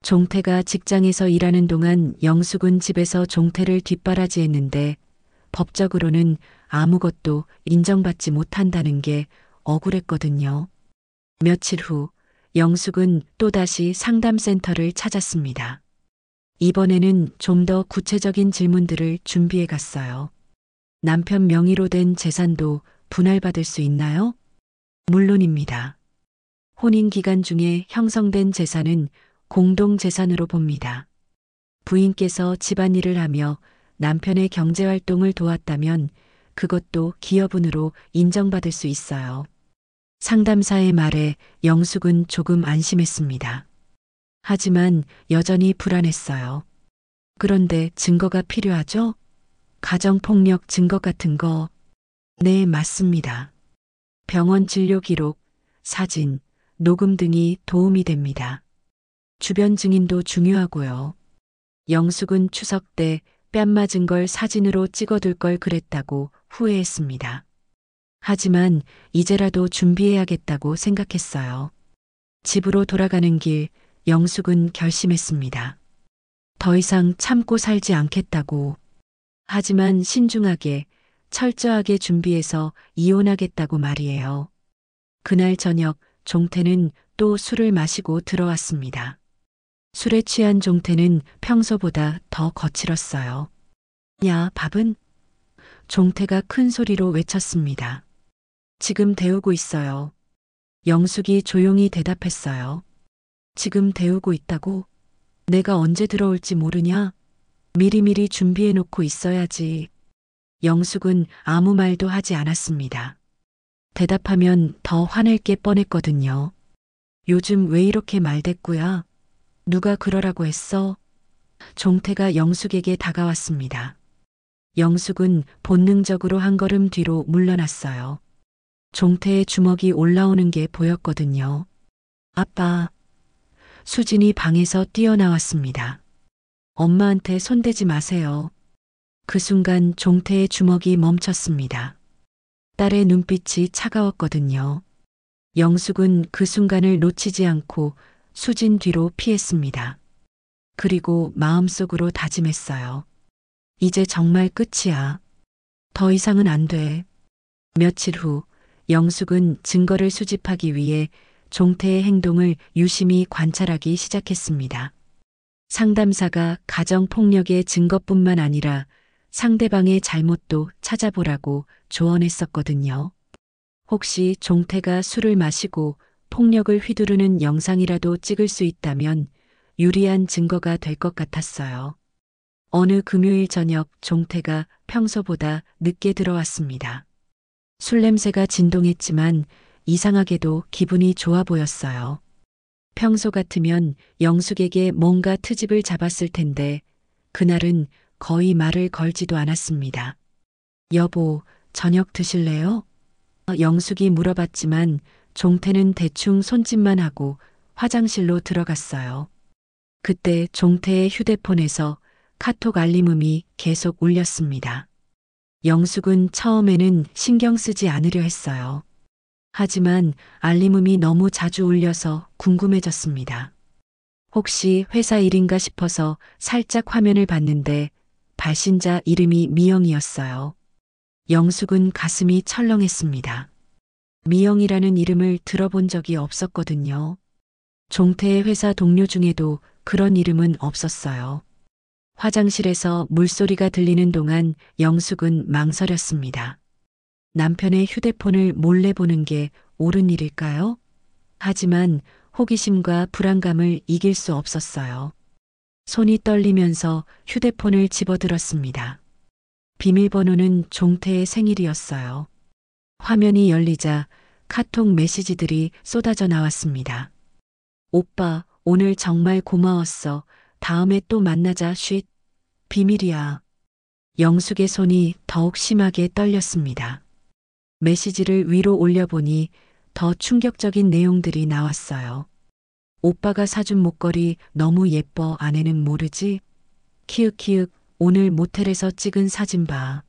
종태가 직장에서 일하는 동안 영숙은 집에서 종태를 뒷바라지했는데 법적으로는 아무것도 인정받지 못한다는 게 억울했거든요. 며칠 후 영숙은 또다시 상담센터를 찾았습니다. 이번에는 좀 더 구체적인 질문들을 준비해 갔어요. 남편 명의로 된 재산도 분할받을 수 있나요? 물론입니다. 혼인 기간 중에 형성된 재산은 공동재산으로 봅니다. 부인께서 집안일을 하며 남편의 경제활동을 도왔다면 그것도 기여분으로 인정받을 수 있어요. 상담사의 말에 영숙은 조금 안심했습니다. 하지만 여전히 불안했어요. 그런데 증거가 필요하죠? 가정폭력 증거 같은 거. 네, 맞습니다. 병원 진료 기록, 사진, 녹음 등이 도움이 됩니다. 주변 증인도 중요하고요. 영숙은 추석 때 뺨 맞은 걸 사진으로 찍어둘 걸 그랬다고 후회했습니다. 하지만 이제라도 준비해야겠다고 생각했어요. 집으로 돌아가는 길 영숙은 결심했습니다. 더 이상 참고 살지 않겠다고. 하지만 신중하게, 철저하게 준비해서 이혼하겠다고 말이에요. 그날 저녁 종태는 또 술을 마시고 들어왔습니다. 술에 취한 종태는 평소보다 더 거칠었어요. 야, 밥은? 종태가 큰 소리로 외쳤습니다. 지금 데우고 있어요. 영숙이 조용히 대답했어요. 지금 데우고 있다고? 내가 언제 들어올지 모르냐? 미리미리 준비해 놓고 있어야지. 영숙은 아무 말도 하지 않았습니다. 대답하면 더 화낼 게 뻔했거든요. 요즘 왜 이렇게 말대꾸야? 누가 그러라고 했어? 종태가 영숙에게 다가왔습니다. 영숙은 본능적으로 한 걸음 뒤로 물러났어요. 종태의 주먹이 올라오는 게 보였거든요. 아빠. 수진이 방에서 뛰어나왔습니다. 엄마한테 손대지 마세요. 그 순간 종태의 주먹이 멈췄습니다. 딸의 눈빛이 차가웠거든요. 영숙은 그 순간을 놓치지 않고 수진 뒤로 피했습니다. 그리고 마음속으로 다짐했어요. 이제 정말 끝이야. 더 이상은 안 돼. 며칠 후 영숙은 증거를 수집하기 위해 종태의 행동을 유심히 관찰하기 시작했습니다. 상담사가 가정폭력의 증거뿐만 아니라 상대방의 잘못도 찾아보라고 조언했었거든요. 혹시 종태가 술을 마시고 폭력을 휘두르는 영상이라도 찍을 수 있다면 유리한 증거가 될 것 같았어요. 어느 금요일 저녁 종태가 평소보다 늦게 들어왔습니다. 술 냄새가 진동했지만 이상하게도 기분이 좋아 보였어요. 평소 같으면 영숙에게 뭔가 트집을 잡았을 텐데 그날은 거의 말을 걸지도 않았습니다. 여보, 저녁 드실래요? 영숙이 물어봤지만 종태는 대충 손짓만 하고 화장실로 들어갔어요. 그때 종태의 휴대폰에서 카톡 알림음이 계속 울렸습니다. 영숙은 처음에는 신경 쓰지 않으려 했어요. 하지만 알림음이 너무 자주 울려서 궁금해졌습니다. 혹시 회사 일인가 싶어서 살짝 화면을 봤는데 발신자 이름이 미영이었어요. 영숙은 가슴이 철렁했습니다. 미영이라는 이름을 들어본 적이 없었거든요. 종태의 회사 동료 중에도 그런 이름은 없었어요. 화장실에서 물소리가 들리는 동안 영숙은 망설였습니다. 남편의 휴대폰을 몰래 보는 게 옳은 일일까요? 하지만 호기심과 불안감을 이길 수 없었어요. 손이 떨리면서 휴대폰을 집어들었습니다. 비밀번호는 종태의 생일이었어요. 화면이 열리자 카톡 메시지들이 쏟아져 나왔습니다. 오빠, 오늘 정말 고마웠어. 다음에 또 만나자. 쉿. 비밀이야. 영숙의 손이 더욱 심하게 떨렸습니다. 메시지를 위로 올려보니 더 충격적인 내용들이 나왔어요. 오빠가 사준 목걸이 너무 예뻐. 아내는 모르지? 키읔키읔. 오늘 모텔에서 찍은 사진 봐.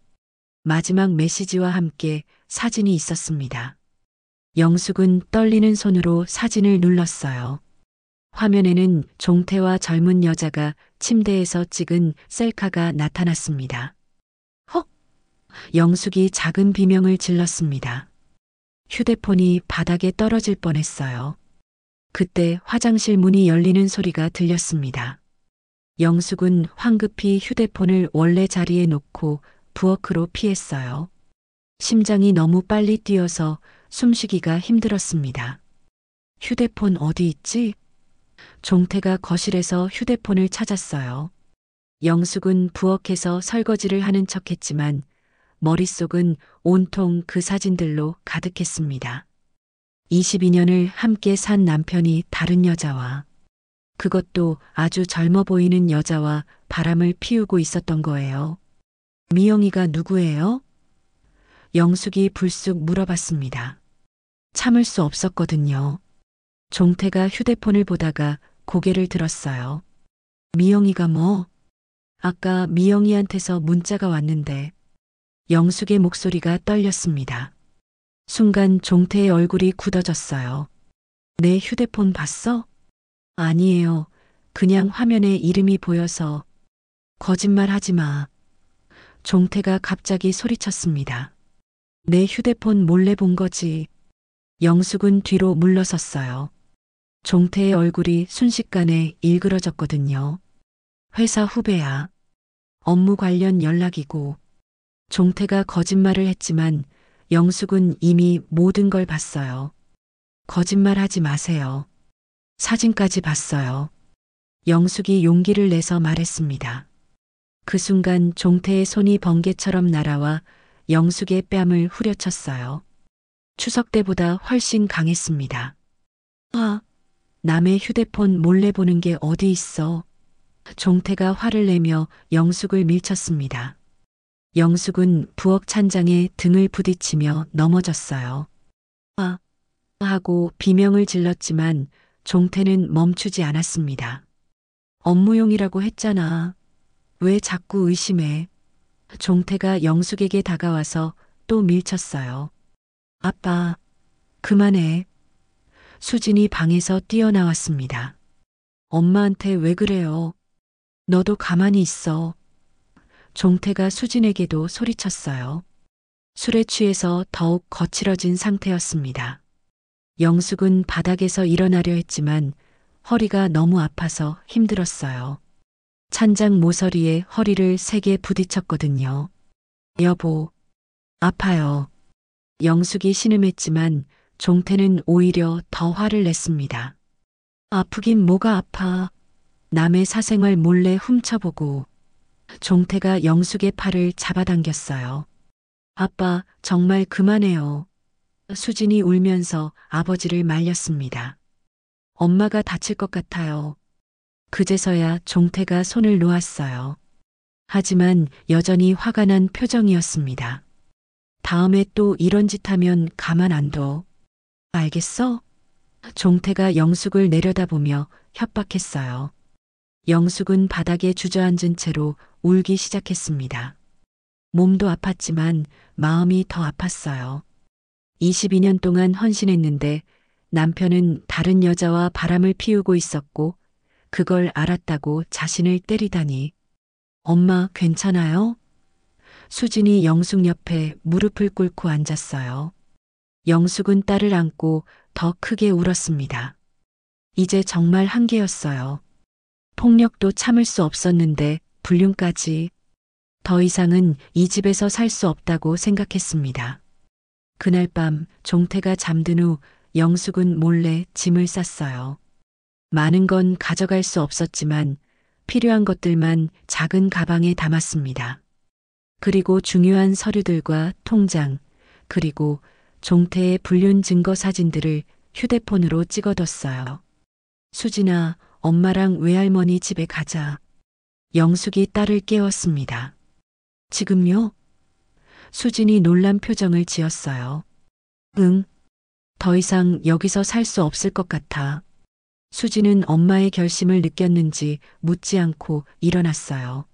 마지막 메시지와 함께 사진이 있었습니다. 영숙은 떨리는 손으로 사진을 눌렀어요. 화면에는 종태와 젊은 여자가 침대에서 찍은 셀카가 나타났습니다. 헉! 영숙이 작은 비명을 질렀습니다. 휴대폰이 바닥에 떨어질 뻔했어요. 그때 화장실 문이 열리는 소리가 들렸습니다. 영숙은 황급히 휴대폰을 원래 자리에 놓고 부엌으로 피했어요. 심장이 너무 빨리 뛰어서 숨쉬기가 힘들었습니다. 휴대폰 어디 있지? 종태가 거실에서 휴대폰을 찾았어요. 영숙은 부엌에서 설거지를 하는 척했지만 머릿속은 온통 그 사진들로 가득했습니다. 22년을 함께 산 남편이 다른 여자와, 그것도 아주 젊어 보이는 여자와 바람을 피우고 있었던 거예요. 미영이가 누구예요? 영숙이 불쑥 물어봤습니다. 참을 수 없었거든요. 종태가 휴대폰을 보다가 고개를 들었어요. 미영이가 뭐? 아까 미영이한테서 문자가 왔는데. 영숙의 목소리가 떨렸습니다. 순간 종태의 얼굴이 굳어졌어요. 내 휴대폰 봤어? 아니에요. 그냥 화면에 이름이 보여서. 거짓말 하지 마. 종태가 갑자기 소리쳤습니다. 내 휴대폰 몰래 본 거지. 영숙은 뒤로 물러섰어요. 종태의 얼굴이 순식간에 일그러졌거든요. 회사 후배야. 업무 관련 연락이고. 종태가 거짓말을 했지만 영숙은 이미 모든 걸 봤어요. 거짓말하지 마세요. 사진까지 봤어요. 영숙이 용기를 내서 말했습니다. 그 순간 종태의 손이 번개처럼 날아와 영숙의 뺨을 후려쳤어요. 추석 때보다 훨씬 강했습니다. 아, 남의 휴대폰 몰래 보는 게 어디 있어. 종태가 화를 내며 영숙을 밀쳤습니다. 영숙은 부엌 찬장에 등을 부딪히며 넘어졌어요. 아, 하고 비명을 질렀지만 종태는 멈추지 않았습니다. 업무용이라고 했잖아. 왜 자꾸 의심해? 종태가 영숙에게 다가와서 또 밀쳤어요. 아빠, 그만해. 수진이 방에서 뛰어나왔습니다. 엄마한테 왜 그래요? 너도 가만히 있어. 종태가 수진에게도 소리쳤어요. 술에 취해서 더욱 거칠어진 상태였습니다. 영숙은 바닥에서 일어나려 했지만 허리가 너무 아파서 힘들었어요. 찬장 모서리에 허리를 세게 부딪혔거든요. 여보, 아파요. 영숙이 신음했지만 종태는 오히려 더 화를 냈습니다. 아프긴 뭐가 아파. 남의 사생활 몰래 훔쳐보고. 종태가 영숙의 팔을 잡아당겼어요. 아빠, 정말 그만해요. 수진이 울면서 아버지를 말렸습니다. 엄마가 다칠 것 같아요. 그제서야 종태가 손을 놓았어요. 하지만 여전히 화가 난 표정이었습니다. 다음에 또 이런 짓 하면 가만 안 둬. 알겠어? 종태가 영숙을 내려다보며 협박했어요. 영숙은 바닥에 주저앉은 채로 울기 시작했습니다. 몸도 아팠지만 마음이 더 아팠어요. 22년 동안 헌신했는데 남편은 다른 여자와 바람을 피우고 있었고 그걸 알았다고 자신을 때리다니. 엄마 괜찮아요? 수진이 영숙 옆에 무릎을 꿇고 앉았어요. 영숙은 딸을 안고 더 크게 울었습니다. 이제 정말 한계였어요. 폭력도 참을 수 없었는데 불륜까지. 더 이상은 이 집에서 살 수 없다고 생각했습니다. 그날 밤 종태가 잠든 후 영숙은 몰래 짐을 쌌어요. 많은 건 가져갈 수 없었지만 필요한 것들만 작은 가방에 담았습니다. 그리고 중요한 서류들과 통장, 그리고 종태의 불륜 증거 사진들을 휴대폰으로 찍어뒀어요. 수진아, 엄마랑 외할머니 집에 가자. 영숙이 딸을 깨웠습니다. 지금요? 수진이 놀란 표정을 지었어요. 응. 더 이상 여기서 살 수 없을 것 같아. 수진은 엄마의 결심을 느꼈는지 묻지 않고 일어났어요.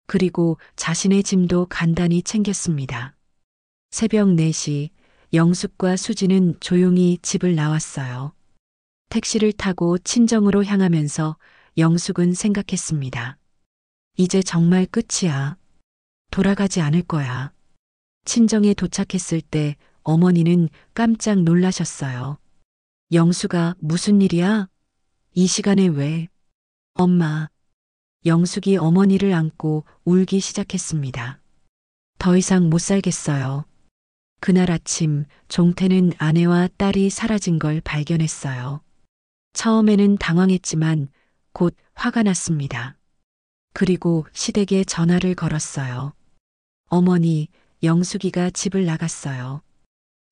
그리고 자신의 짐도 간단히 챙겼습니다. 새벽 4시 영숙과 수진은 조용히 집을 나왔어요. 택시를 타고 친정으로 향하면서 영숙은 생각했습니다. 이제 정말 끝이야. 돌아가지 않을 거야. 친정에 도착했을 때 어머니는 깜짝 놀라셨어요. 영숙아, 무슨 일이야? 이 시간에 왜? 엄마. 영숙이 어머니를 안고 울기 시작했습니다. 더 이상 못 살겠어요. 그날 아침 종태는 아내와 딸이 사라진 걸 발견했어요. 처음에는 당황했지만 곧 화가 났습니다. 그리고 시댁에 전화를 걸었어요. 어머니, 영숙이가 집을 나갔어요.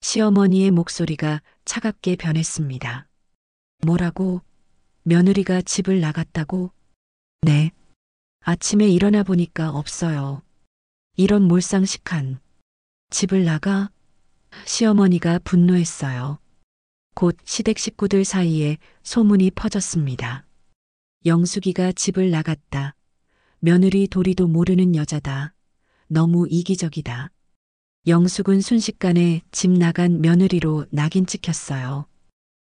시어머니의 목소리가 차갑게 변했습니다. 뭐라고? 며느리가 집을 나갔다고? 네. 아침에 일어나 보니까 없어요. 이런 몰상식한. 집을 나가? 시어머니가 분노했어요. 곧 시댁 식구들 사이에 소문이 퍼졌습니다. 영숙이가 집을 나갔다. 며느리 도리도 모르는 여자다. 너무 이기적이다. 영숙은 순식간에 집 나간 며느리로 낙인 찍혔어요.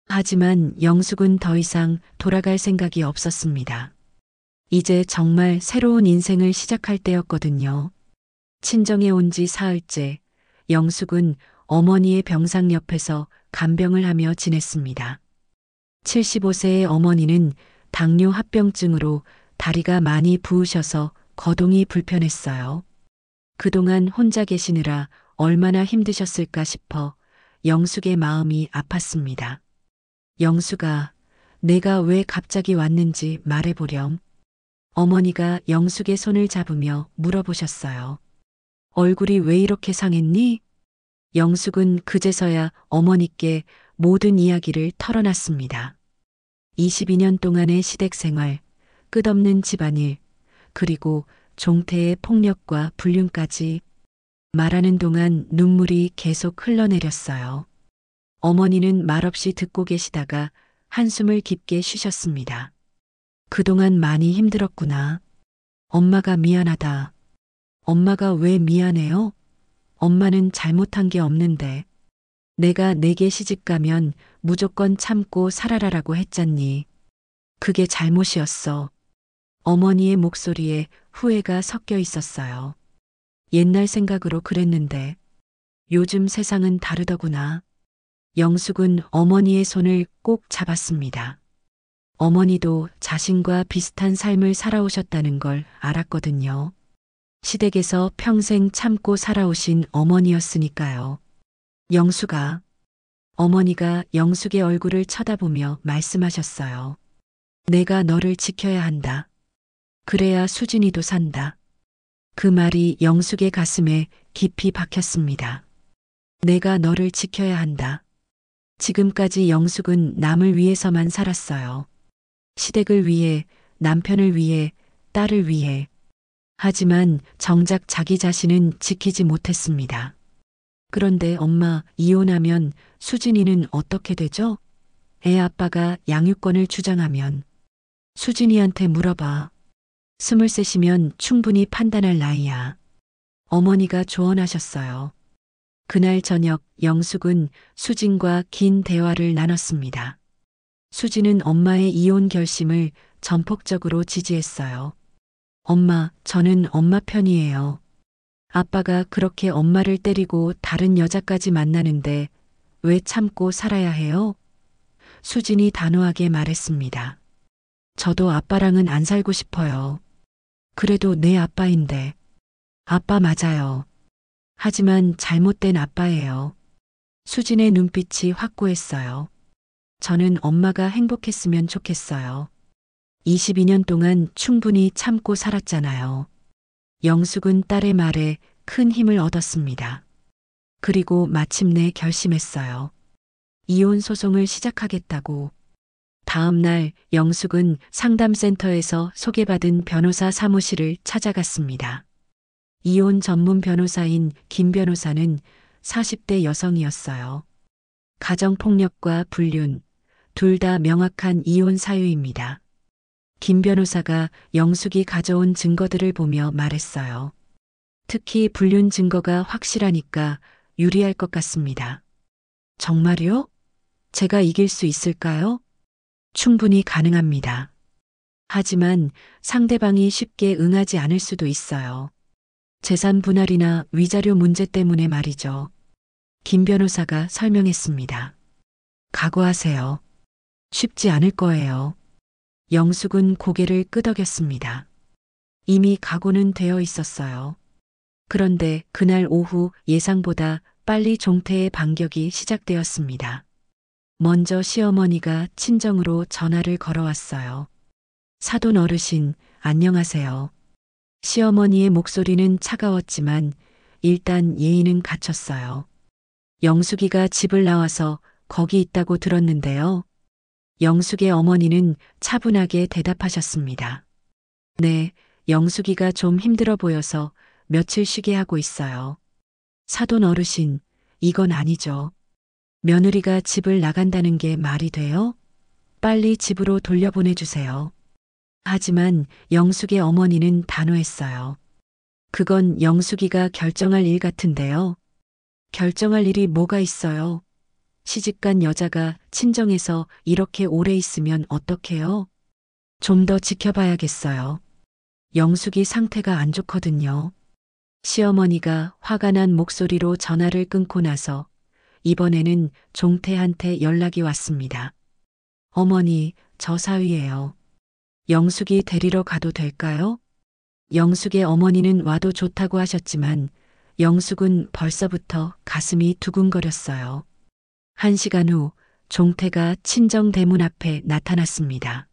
하지만 영숙은 더 이상 돌아갈 생각이 없었습니다. 이제 정말 새로운 인생을 시작할 때였거든요. 친정에 온 지 사흘째, 영숙은 어머니의 병상 옆에서 간병을 하며 지냈습니다. 75세의 어머니는 당뇨 합병증으로 다리가 많이 부으셔서 거동이 불편했어요. 그동안 혼자 계시느라 얼마나 힘드셨을까 싶어 영숙의 마음이 아팠습니다. 영숙아, 내가 왜 갑자기 왔는지 말해보렴. 어머니가 영숙의 손을 잡으며 물어보셨어요. 얼굴이 왜 이렇게 상했니? 영숙은 그제서야 어머니께 모든 이야기를 털어놨습니다. 22년 동안의 시댁 생활, 끝없는 집안일, 그리고 종태의 폭력과 불륜까지 말하는 동안 눈물이 계속 흘러내렸어요. 어머니는 말없이 듣고 계시다가 한숨을 깊게 쉬셨습니다. 그동안 많이 힘들었구나. 엄마가 미안하다. 엄마가 왜 미안해요? 엄마는 잘못한 게 없는데. 내가 내게 시집 가면 무조건 참고 살아라라고 했잖니. 그게 잘못이었어. 어머니의 목소리에 후회가 섞여 있었어요. 옛날 생각으로 그랬는데 요즘 세상은 다르더구나. 영숙은 어머니의 손을 꼭 잡았습니다. 어머니도 자신과 비슷한 삶을 살아오셨다는 걸 알았거든요. 시댁에서 평생 참고 살아오신 어머니였으니까요. 영숙아. 어머니가 영숙의 얼굴을 쳐다보며 말씀하셨어요. 내가 너를 지켜야 한다. 그래야 수진이도 산다. 그 말이 영숙의 가슴에 깊이 박혔습니다. 내가 너를 지켜야 한다. 지금까지 영숙은 남을 위해서만 살았어요. 시댁을 위해, 남편을 위해, 딸을 위해. 하지만 정작 자기 자신은 지키지 못했습니다. 그런데 엄마, 이혼하면 수진이는 어떻게 되죠? 애 아빠가 양육권을 주장하면. 수진이한테 물어봐. 23이면 충분히 판단할 나이야. 어머니가 조언하셨어요. 그날 저녁 영숙은 수진과 긴 대화를 나눴습니다. 수진은 엄마의 이혼 결심을 전폭적으로 지지했어요. 엄마, 저는 엄마 편이에요. 아빠가 그렇게 엄마를 때리고 다른 여자까지 만나는데 왜 참고 살아야 해요? 수진이 단호하게 말했습니다. 저도 아빠랑은 안 살고 싶어요. 그래도 내 아빠인데. 아빠 맞아요. 하지만 잘못된 아빠예요. 수진의 눈빛이 확고했어요. 저는 엄마가 행복했으면 좋겠어요. 22년 동안 충분히 참고 살았잖아요. 영숙은 딸의 말에 큰 힘을 얻었습니다. 그리고 마침내 결심했어요. 이혼 소송을 시작하겠다고. 다음 날 영숙은 상담센터에서 소개받은 변호사 사무실을 찾아갔습니다. 이혼 전문 변호사인 김 변호사는 40대 여성이었어요. 가정폭력과 불륜, 둘 다 명확한 이혼 사유입니다. 김 변호사가 영숙이 가져온 증거들을 보며 말했어요. 특히 불륜 증거가 확실하니까 유리할 것 같습니다. 정말요? 제가 이길 수 있을까요? 충분히 가능합니다. 하지만 상대방이 쉽게 응하지 않을 수도 있어요. 재산 분할이나 위자료 문제 때문에 말이죠. 김 변호사가 설명했습니다. 각오하세요. 쉽지 않을 거예요. 영숙은 고개를 끄덕였습니다. 이미 각오는 되어 있었어요. 그런데 그날 오후 예상보다 빨리 종태의 반격이 시작되었습니다. 먼저 시어머니가 친정으로 전화를 걸어왔어요. 사돈 어르신, 안녕하세요. 시어머니의 목소리는 차가웠지만 일단 예의는 갖췄어요. 영숙이가 집을 나와서 거기 있다고 들었는데요. 영숙의 어머니는 차분하게 대답하셨습니다. 네, 영숙이가 좀 힘들어 보여서 며칠 쉬게 하고 있어요. 사돈 어르신, 이건 아니죠. 며느리가 집을 나간다는 게 말이 돼요? 빨리 집으로 돌려보내주세요. 하지만 영숙의 어머니는 단호했어요. 그건 영숙이가 결정할 일 같은데요. 결정할 일이 뭐가 있어요? 시집간 여자가 친정에서 이렇게 오래 있으면 어떡해요? 좀 더 지켜봐야겠어요. 영숙이 상태가 안 좋거든요. 시어머니가 화가 난 목소리로 전화를 끊고 나서 이번에는 종태한테 연락이 왔습니다. 어머니, 저 사위예요. 영숙이 데리러 가도 될까요? 영숙의 어머니는 와도 좋다고 하셨지만 영숙은 벌써부터 가슴이 두근거렸어요. 1시간 후 종태가 친정 대문 앞에 나타났습니다.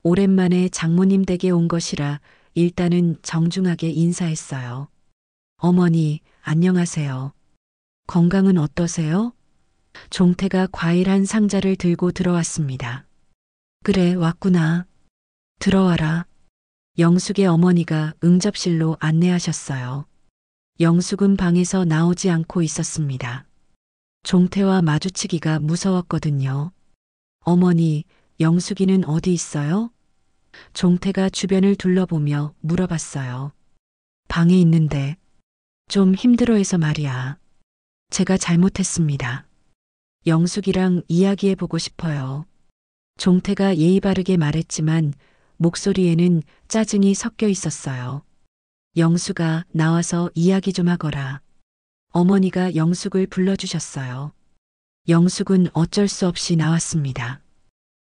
오랜만에 장모님 댁에 온 것이라 일단은 정중하게 인사했어요. 어머니, 안녕하세요. 건강은 어떠세요? 종태가 과일 한 상자를 들고 들어왔습니다. 그래, 왔구나. 들어와라. 영숙의 어머니가 응접실로 안내하셨어요. 영숙은 방에서 나오지 않고 있었습니다. 종태와 마주치기가 무서웠거든요. 어머니, 영숙이는 어디 있어요? 종태가 주변을 둘러보며 물어봤어요. 방에 있는데 좀 힘들어해서 말이야. 제가 잘못했습니다. 영숙이랑 이야기해보고 싶어요. 종태가 예의 바르게 말했지만 목소리에는 짜증이 섞여 있었어요. 영숙아, 나와서 이야기 좀 하거라. 어머니가 영숙을 불러주셨어요. 영숙은 어쩔 수 없이 나왔습니다.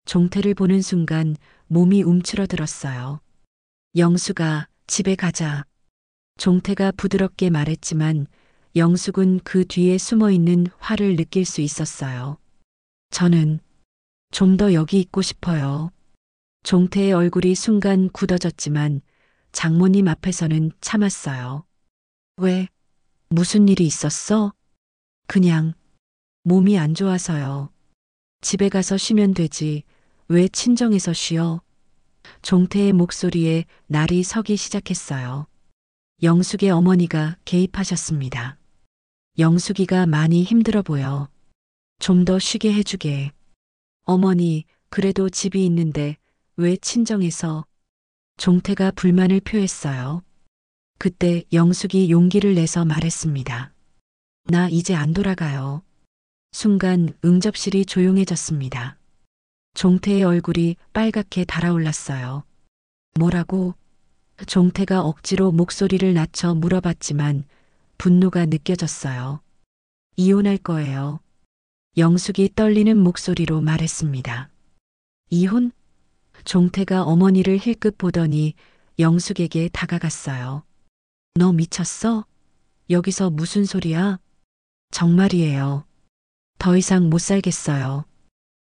종태를 보는 순간 몸이 움츠러들었어요. 영숙아, 집에 가자. 종태가 부드럽게 말했지만 영숙은 그 뒤에 숨어 있는 화를 느낄 수 있었어요. 저는 좀 더 여기 있고 싶어요. 종태의 얼굴이 순간 굳어졌지만 장모님 앞에서는 참았어요. 왜? 무슨 일이 있었어? 그냥 몸이 안 좋아서요. 집에 가서 쉬면 되지. 왜 친정에서 쉬어? 종태의 목소리에 날이 서기 시작했어요. 영숙의 어머니가 개입하셨습니다. 영숙이가 많이 힘들어 보여. 좀 더 쉬게 해주게. 어머니, 그래도 집이 있는데 왜 친정에서? 종태가 불만을 표했어요. 그때 영숙이 용기를 내서 말했습니다. 나 이제 안 돌아가요. 순간 응접실이 조용해졌습니다. 종태의 얼굴이 빨갛게 달아올랐어요. 뭐라고? 종태가 억지로 목소리를 낮춰 물어봤지만 분노가 느껴졌어요. 이혼할 거예요. 영숙이 떨리는 목소리로 말했습니다. 이혼? 종태가 어머니를 힐끗 보더니 영숙에게 다가갔어요. 너 미쳤어? 여기서 무슨 소리야? 정말이에요. 더 이상 못 살겠어요.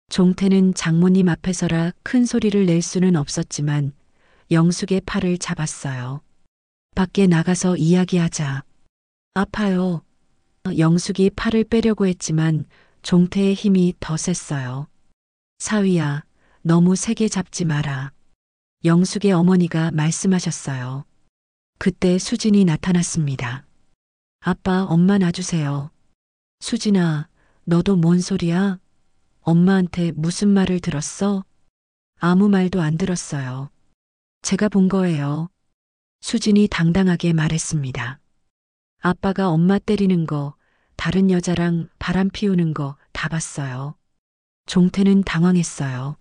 종태는 장모님 앞에서라 큰 소리를 낼 수는 없었지만 영숙의 팔을 잡았어요. 밖에 나가서 이야기하자. 아파요. 영숙이 팔을 빼려고 했지만 종태의 힘이 더 셌어요. 사위야, 너무 세게 잡지 마라. 영숙의 어머니가 말씀하셨어요. 그때 수진이 나타났습니다. 아빠, 엄마 놔주세요. 수진아, 너도 뭔 소리야? 엄마한테 무슨 말을 들었어? 아무 말도 안 들었어요. 제가 본 거예요. 수진이 당당하게 말했습니다. 아빠가 엄마 때리는 거, 다른 여자랑 바람 피우는 거 다 봤어요. 종태는 당황했어요.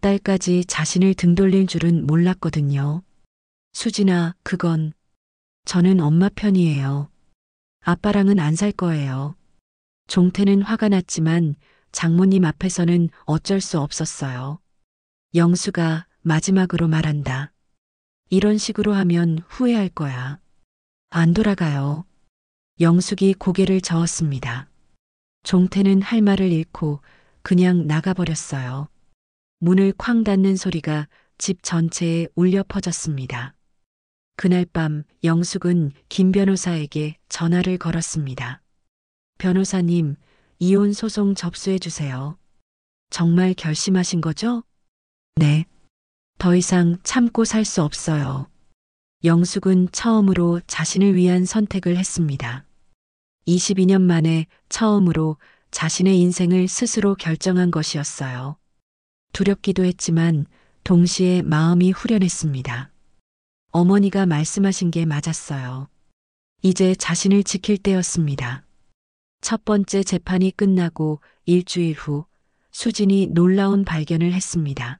딸까지 자신을 등 돌릴 줄은 몰랐거든요. 수진아, 그건 저는 엄마 편이에요. 아빠랑은 안 살 거예요. 종태는 화가 났지만 장모님 앞에서는 어쩔 수 없었어요. 영수가 마지막으로 말한다. 이런 식으로 하면 후회할 거야. 안 돌아가요. 영숙이 고개를 저었습니다. 종태는 할 말을 잃고 그냥 나가버렸어요. 문을 쾅 닫는 소리가 집 전체에 울려 퍼졌습니다. 그날 밤 영숙은 김 변호사에게 전화를 걸었습니다. 변호사님, 이혼 소송 접수해 주세요. 정말 결심하신 거죠? 네. 더 이상 참고 살 수 없어요. 영숙은 처음으로 자신을 위한 선택을 했습니다. 22년 만에 처음으로 자신의 인생을 스스로 결정한 것이었어요. 두렵기도 했지만 동시에 마음이 후련했습니다. 어머니가 말씀하신 게 맞았어요. 이제 자신을 지킬 때였습니다. 첫 번째 재판이 끝나고 일주일 후 수진이 놀라운 발견을 했습니다.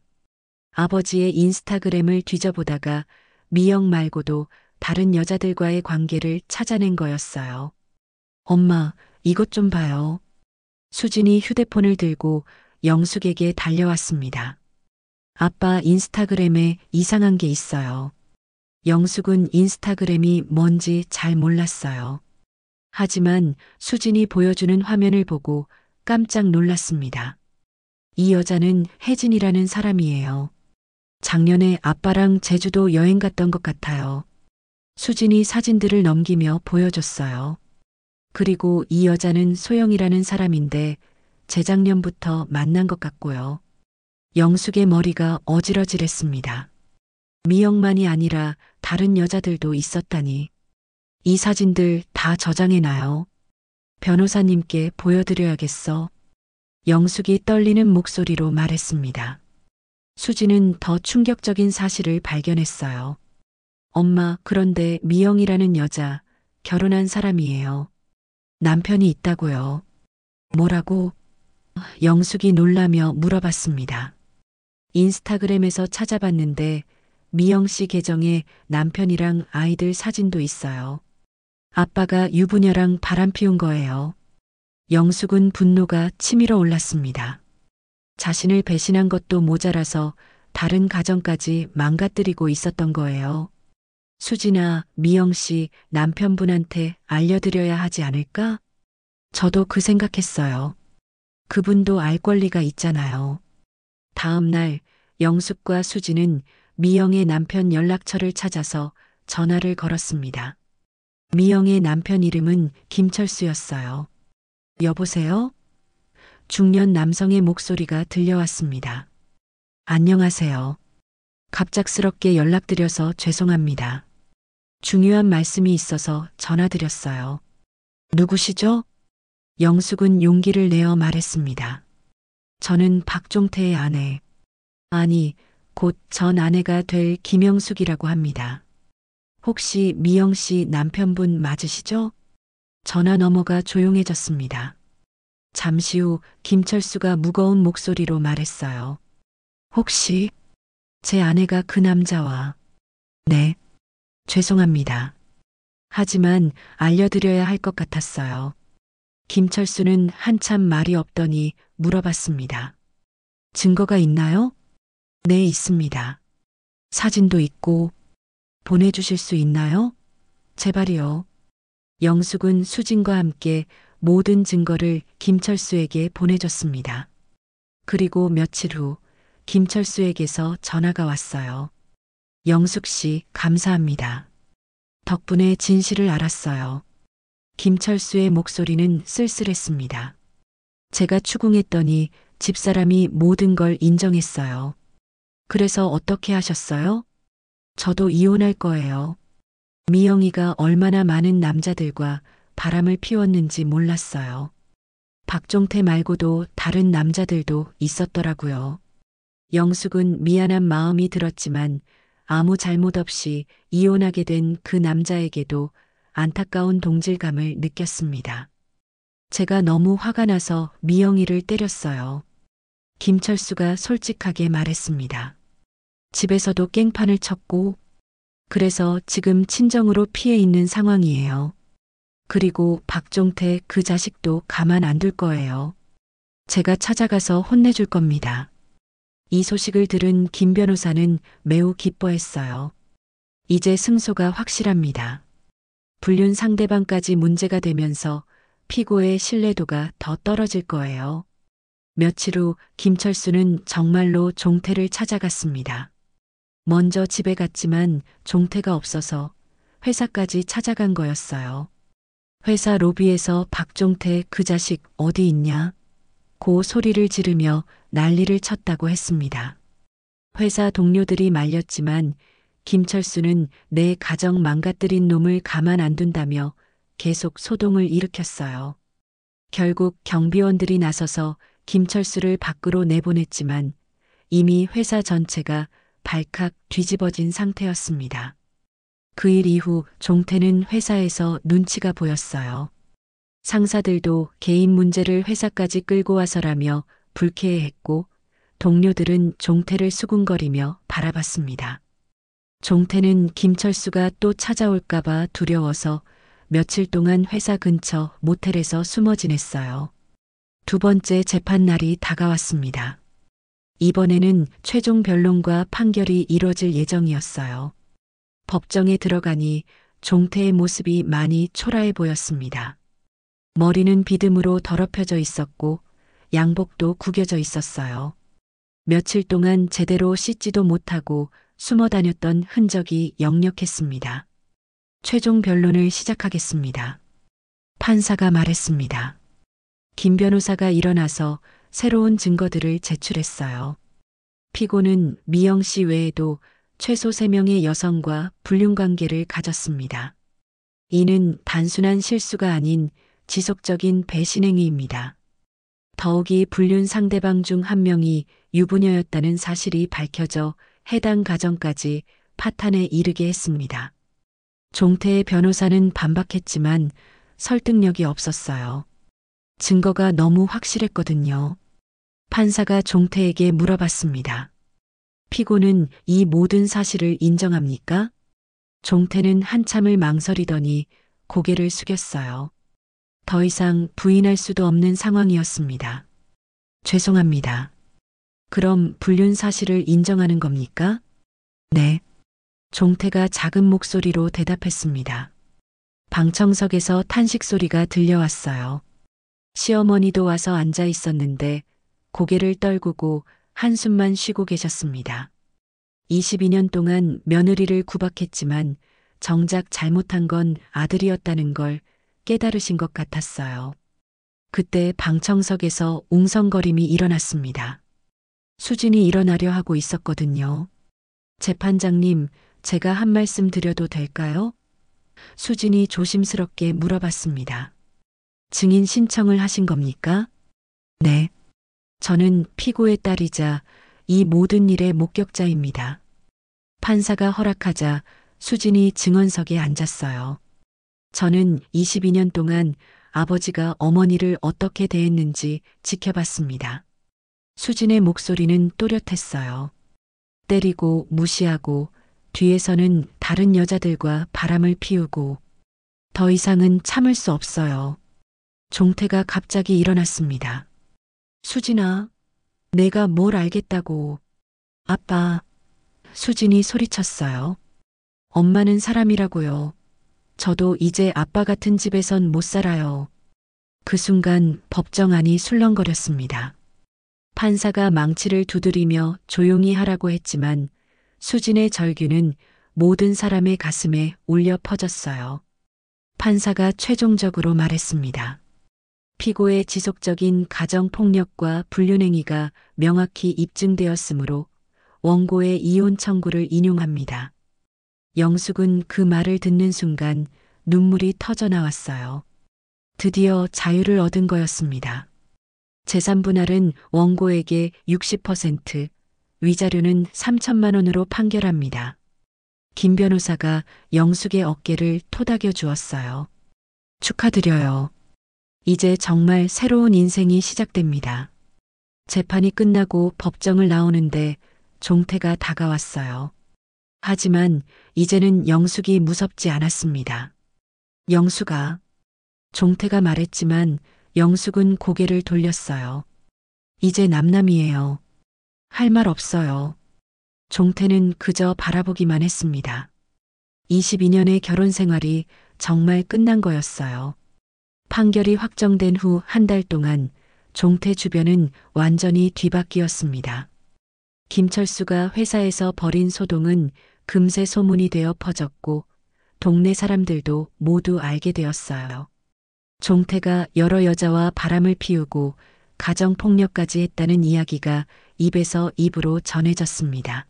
아버지의 인스타그램을 뒤져보다가 미영 말고도 다른 여자들과의 관계를 찾아낸 거였어요. 엄마, 이것 좀 봐요. 수진이 휴대폰을 들고 영숙에게 달려왔습니다. 아빠, 인스타그램에 이상한 게 있어요. 영숙은 인스타그램이 뭔지 잘 몰랐어요. 하지만 수진이 보여주는 화면을 보고 깜짝 놀랐습니다. 이 여자는 혜진이라는 사람이에요. 작년에 아빠랑 제주도 여행 갔던 것 같아요. 수진이 사진들을 넘기며 보여줬어요. 그리고 이 여자는 소영이라는 사람인데 재작년부터 만난 것 같고요. 영숙의 머리가 어지러질했습니다. 미영만이 아니라 다른 여자들도 있었다니. 이 사진들 다 저장해놔요. 변호사님께 보여드려야겠어. 영숙이 떨리는 목소리로 말했습니다. 수지는 더 충격적인 사실을 발견했어요. 엄마, 그런데 미영이라는 여자 결혼한 사람이에요. 남편이 있다고요. 뭐라고? 영숙이 놀라며 물어봤습니다. 인스타그램에서 찾아봤는데 미영 씨 계정에 남편이랑 아이들 사진도 있어요. 아빠가 유부녀랑 바람 피운 거예요. 영숙은 분노가 치밀어 올랐습니다. 자신을 배신한 것도 모자라서 다른 가정까지 망가뜨리고 있었던 거예요. 수진아, 미영 씨 남편분한테 알려드려야 하지 않을까? 저도 그 생각했어요. 그분도 알 권리가 있잖아요. 다음 날 영숙과 수진은 미영의 남편 연락처를 찾아서 전화를 걸었습니다. 미영의 남편 이름은 김철수였어요. 여보세요? 중년 남성의 목소리가 들려왔습니다. 안녕하세요. 갑작스럽게 연락드려서 죄송합니다. 중요한 말씀이 있어서 전화드렸어요. 누구시죠? 영숙은 용기를 내어 말했습니다. 저는 박종태의 아내, 아니, 곧 전 아내가 될 김영숙이라고 합니다. 혹시 미영 씨 남편분 맞으시죠? 전화 너머가 조용해졌습니다. 잠시 후 김철수가 무거운 목소리로 말했어요. 혹시 제 아내가 그 남자와... 네, 죄송합니다. 하지만 알려드려야 할 것 같았어요. 김철수는 한참 말이 없더니 물어봤습니다. 증거가 있나요? 네, 있습니다. 사진도 있고. 보내주실 수 있나요? 제발이요. 영숙은 수진과 함께 모든 증거를 김철수에게 보내줬습니다. 그리고 며칠 후 김철수에게서 전화가 왔어요. 영숙 씨, 감사합니다. 덕분에 진실을 알았어요. 김철수의 목소리는 쓸쓸했습니다. 제가 추궁했더니 집사람이 모든 걸 인정했어요. 그래서 어떻게 하셨어요? 저도 이혼할 거예요. 미영이가 얼마나 많은 남자들과 바람을 피웠는지 몰랐어요. 박종태 말고도 다른 남자들도 있었더라고요. 영숙은 미안한 마음이 들었지만 아무 잘못 없이 이혼하게 된 그 남자에게도 안타까운 동질감을 느꼈습니다. 제가 너무 화가 나서 미영이를 때렸어요. 김철수가 솔직하게 말했습니다. 집에서도 깽판을 쳤고, 그래서 지금 친정으로 피해 있는 상황이에요. 그리고 박종태 그 자식도 가만 안 둘 거예요. 제가 찾아가서 혼내줄 겁니다. 이 소식을 들은 김 변호사는 매우 기뻐했어요. 이제 승소가 확실합니다. 불륜 상대방까지 문제가 되면서 피고의 신뢰도가 더 떨어질 거예요. 며칠 후 김철수는 정말로 종태를 찾아갔습니다. 먼저 집에 갔지만 종태가 없어서 회사까지 찾아간 거였어요. 회사 로비에서 박종태 그 자식 어디 있냐? 고 소리를 지르며 난리를 쳤다고 했습니다. 회사 동료들이 말렸지만 김철수는 내 가정 망가뜨린 놈을 가만 안 둔다며 계속 소동을 일으켰어요. 결국 경비원들이 나서서 김철수를 밖으로 내보냈지만 이미 회사 전체가 발칵 뒤집어진 상태였습니다. 그 일 이후 종태는 회사에서 눈치가 보였어요. 상사들도 개인 문제를 회사까지 끌고 와서라며 불쾌해했고 동료들은 종태를 수군거리며 바라봤습니다. 종태는 김철수가 또 찾아올까봐 두려워서 며칠 동안 회사 근처 모텔에서 숨어 지냈어요. 두 번째 재판 날이 다가왔습니다. 이번에는 최종 변론과 판결이 이뤄질 예정이었어요. 법정에 들어가니 종태의 모습이 많이 초라해 보였습니다. 머리는 비듬으로 더럽혀져 있었고 양복도 구겨져 있었어요. 며칠 동안 제대로 씻지도 못하고 숨어 다녔던 흔적이 역력했습니다. 최종 변론을 시작하겠습니다. 판사가 말했습니다. 김 변호사가 일어나서 새로운 증거들을 제출했어요. 피고는 미영 씨 외에도 최소 3명의 여성과 불륜 관계를 가졌습니다. 이는 단순한 실수가 아닌 지속적인 배신 행위입니다. 더욱이 불륜 상대방 중 한 명이 유부녀였다는 사실이 밝혀져 해당 가정까지 파탄에 이르게 했습니다. 종태의 변호사는 반박했지만 설득력이 없었어요. 증거가 너무 확실했거든요. 판사가 종태에게 물어봤습니다. 피고는 이 모든 사실을 인정합니까? 종태는 한참을 망설이더니 고개를 숙였어요. 더 이상 부인할 수도 없는 상황이었습니다. 죄송합니다. 그럼 불륜 사실을 인정하는 겁니까? 네. 종태가 작은 목소리로 대답했습니다. 방청석에서 탄식 소리가 들려왔어요. 시어머니도 와서 앉아 있었는데 고개를 떨구고 한숨만 쉬고 계셨습니다. 22년 동안 며느리를 구박했지만 정작 잘못한 건 아들이었다는 걸 깨달으신 것 같았어요. 그때 방청석에서 웅성거림이 일어났습니다. 수진이 일어나려 하고 있었거든요. 재판장님, 제가 한 말씀 드려도 될까요? 수진이 조심스럽게 물어봤습니다. 증인 신청을 하신 겁니까? 네. 저는 피고의 딸이자 이 모든 일의 목격자입니다. 판사가 허락하자 수진이 증언석에 앉았어요. 저는 22년 동안 아버지가 어머니를 어떻게 대했는지 지켜봤습니다. 수진의 목소리는 또렷했어요. 때리고 무시하고 뒤에서는 다른 여자들과 바람을 피우고 더 이상은 참을 수 없어요. 종태가 갑자기 일어났습니다. 수진아, 내가 뭘 알겠다고. 아빠, 수진이 소리쳤어요. 엄마는 사람이라고요. 저도 이제 아빠 같은 집에선 못 살아요. 그 순간 법정 안이 술렁거렸습니다. 판사가 망치를 두드리며 조용히 하라고 했지만 수진의 절규는 모든 사람의 가슴에 울려 퍼졌어요. 판사가 최종적으로 말했습니다. 피고의 지속적인 가정폭력과 불륜행위가 명확히 입증되었으므로 원고의 이혼 청구를 인용합니다. 영숙은 그 말을 듣는 순간 눈물이 터져 나왔어요. 드디어 자유를 얻은 거였습니다. 재산 분할은 원고에게 60%, 위자료는 3천만 원으로 판결합니다. 김 변호사가 영숙의 어깨를 토닥여 주었어요. 축하드려요. 이제 정말 새로운 인생이 시작됩니다. 재판이 끝나고 법정을 나오는데 종태가 다가왔어요. 하지만 이제는 영숙이 무섭지 않았습니다. 영숙아. 종태가 말했지만 영숙은 고개를 돌렸어요. 이제 남남이에요. 할 말 없어요. 종태는 그저 바라보기만 했습니다. 22년의 결혼 생활이 정말 끝난 거였어요. 판결이 확정된 후 한 달 동안 종태 주변은 완전히 뒤바뀌었습니다. 김철수가 회사에서 벌인 소동은 금세 소문이 되어 퍼졌고 동네 사람들도 모두 알게 되었어요. 종태가 여러 여자와 바람을 피우고 가정폭력까지 했다는 이야기가 입에서 입으로 전해졌습니다.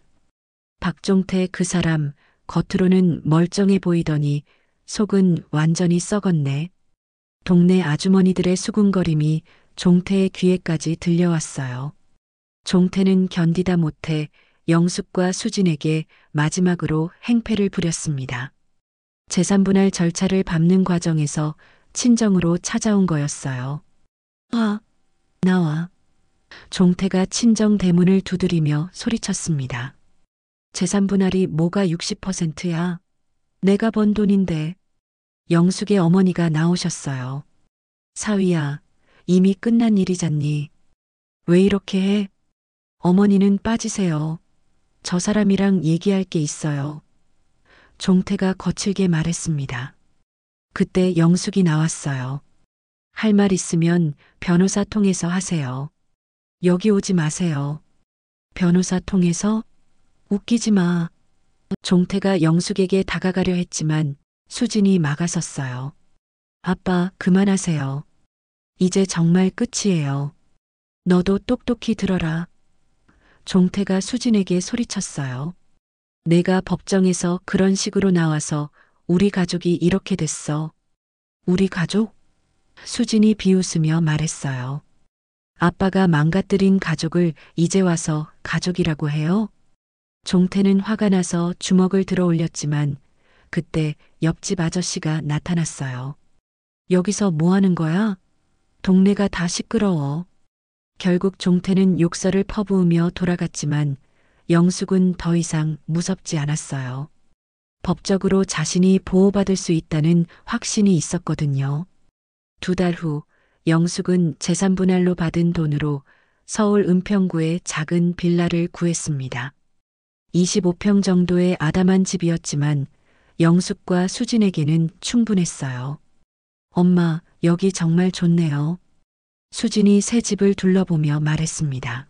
박종태 그 사람 겉으로는 멀쩡해 보이더니 속은 완전히 썩었네. 동네 아주머니들의 수군거림이 종태의 귀에까지 들려왔어요. 종태는 견디다 못해 영숙과 수진에게 마지막으로 행패를 부렸습니다. 재산분할 절차를 밟는 과정에서 친정으로 찾아온 거였어요. 나와. 종태가 친정 대문을 두드리며 소리쳤습니다. 재산분할이 뭐가 60%야? 내가 번 돈인데. 영숙의 어머니가 나오셨어요. 사위야, 이미 끝난 일이잖니. 왜 이렇게 해? 어머니는 빠지세요. 저 사람이랑 얘기할 게 있어요. 종태가 거칠게 말했습니다. 그때 영숙이 나왔어요. 할 말 있으면 변호사 통해서 하세요. 여기 오지 마세요. 변호사 통해서? 웃기지 마. 종태가 영숙에게 다가가려 했지만 수진이 막아섰어요. 아빠, 그만하세요. 이제 정말 끝이에요. 너도 똑똑히 들어라. 종태가 수진에게 소리쳤어요. 내가 법정에서 그런 식으로 나와서 우리 가족이 이렇게 됐어. 우리 가족? 수진이 비웃으며 말했어요. 아빠가 망가뜨린 가족을 이제 와서 가족이라고 해요? 종태는 화가 나서 주먹을 들어 올렸지만 그때 옆집 아저씨가 나타났어요. 여기서 뭐 하는 거야? 동네가 다 시끄러워. 결국 종태는 욕설을 퍼부으며 돌아갔지만 영숙은 더 이상 무섭지 않았어요. 법적으로 자신이 보호받을 수 있다는 확신이 있었거든요. 2달 후 영숙은 재산분할로 받은 돈으로 서울 은평구에 작은 빌라를 구했습니다. 25평 정도의 아담한 집이었지만 영숙과 수진에게는 충분했어요. 엄마, 여기 정말 좋네요. 수진이 새 집을 둘러보며 말했습니다.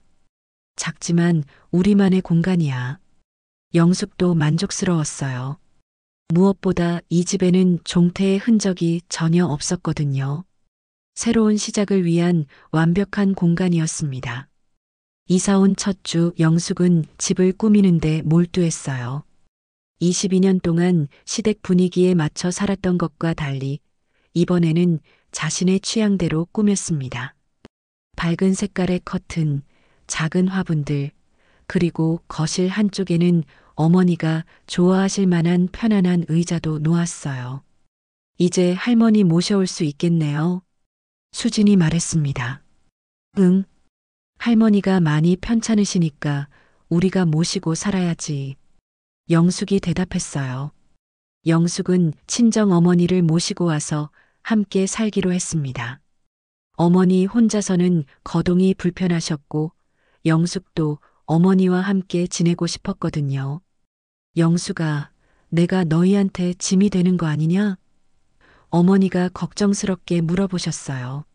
작지만 우리만의 공간이야. 영숙도 만족스러웠어요. 무엇보다 이 집에는 종태의 흔적이 전혀 없었거든요. 새로운 시작을 위한 완벽한 공간이었습니다. 이사 온 첫 주 영숙은 집을 꾸미는데 몰두했어요. 22년 동안 시댁 분위기에 맞춰 살았던 것과 달리 이번에는 자신의 취향대로 꾸몄습니다. 밝은 색깔의 커튼, 작은 화분들, 그리고 거실 한쪽에는 어머니가 좋아하실 만한 편안한 의자도 놓았어요. 이제 할머니 모셔올 수 있겠네요. 수진이 말했습니다. 응. 할머니가 많이 편찮으시니까 우리가 모시고 살아야지. 영숙이 대답했어요. 영숙은 친정 어머니를 모시고 와서 함께 살기로 했습니다. 어머니 혼자서는 거동이 불편하셨고 영숙도 어머니와 함께 지내고 싶었거든요. 영숙아, 내가 너희한테 짐이 되는 거 아니냐? 어머니가 걱정스럽게 물어보셨어요.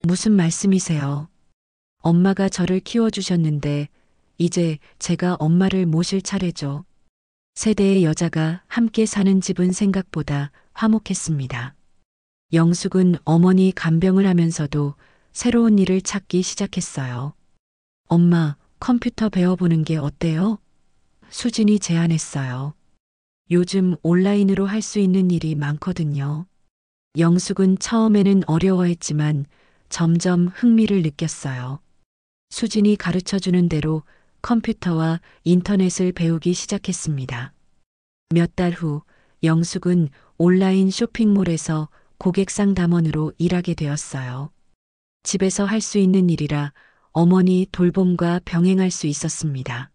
무슨 말씀이세요? 엄마가 저를 키워주셨는데 이제 제가 엄마를 모실 차례죠. 세대의 여자가 함께 사는 집은 생각보다 화목했습니다. 영숙은 어머니 간병을 하면서도 새로운 일을 찾기 시작했어요. 엄마, 컴퓨터 배워보는 게 어때요? 수진이 제안했어요. 요즘 온라인으로 할 수 있는 일이 많거든요. 영숙은 처음에는 어려워했지만 점점 흥미를 느꼈어요. 수진이 가르쳐주는 대로 컴퓨터와 인터넷을 배우기 시작했습니다. 몇 달 후 영숙은 온라인 쇼핑몰에서 고객 상담원으로 일하게 되었어요. 집에서 할 수 있는 일이라 어머니 돌봄과 병행할 수 있었습니다.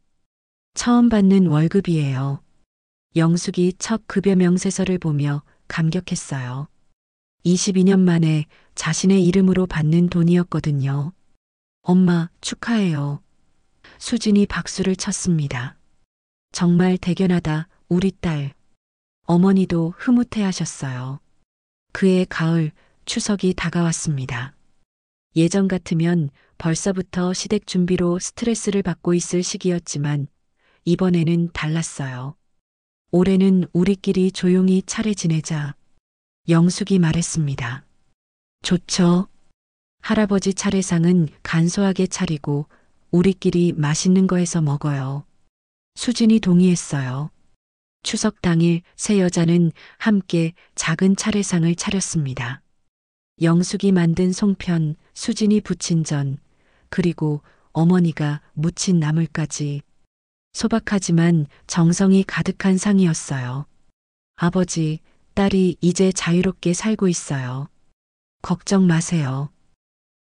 처음 받는 월급이에요. 영숙이 첫 급여 명세서를 보며 감격했어요. 22년 만에 자신의 이름으로 받는 돈이었거든요. 엄마, 축하해요. 수진이 박수를 쳤습니다. 정말 대견하다, 우리 딸. 어머니도 흐뭇해 하셨어요. 그해 가을, 추석이 다가왔습니다. 예전 같으면 벌써부터 시댁 준비로 스트레스를 받고 있을 시기였지만 이번에는 달랐어요. 올해는 우리끼리 조용히 차례 지내자. 영숙이 말했습니다. 좋죠. 할아버지 차례상은 간소하게 차리고 우리끼리 맛있는 거 해서 먹어요. 수진이 동의했어요. 추석 당일 세 여자는 함께 작은 차례상을 차렸습니다. 영숙이 만든 송편, 수진이 부친 전, 그리고 어머니가 무친 나물까지. 소박하지만 정성이 가득한 상이었어요. 아버지, 딸이 이제 자유롭게 살고 있어요. 걱정 마세요.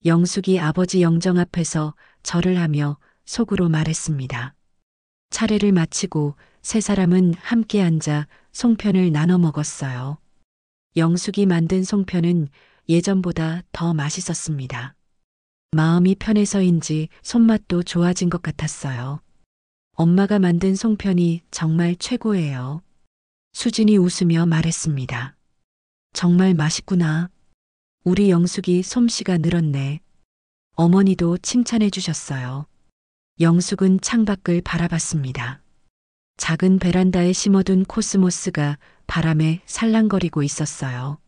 영숙이 아버지 영정 앞에서 절을 하며 속으로 말했습니다. 차례를 마치고 세 사람은 함께 앉아 송편을 나눠 먹었어요. 영숙이 만든 송편은 예전보다 더 맛있었습니다. 마음이 편해서인지 손맛도 좋아진 것 같았어요. 엄마가 만든 송편이 정말 최고예요. 수진이 웃으며 말했습니다. 정말 맛있구나. 우리 영숙이 솜씨가 늘었네. 어머니도 칭찬해 주셨어요. 영숙은 창밖을 바라봤습니다. 작은 베란다에 심어둔 코스모스가 바람에 살랑거리고 있었어요.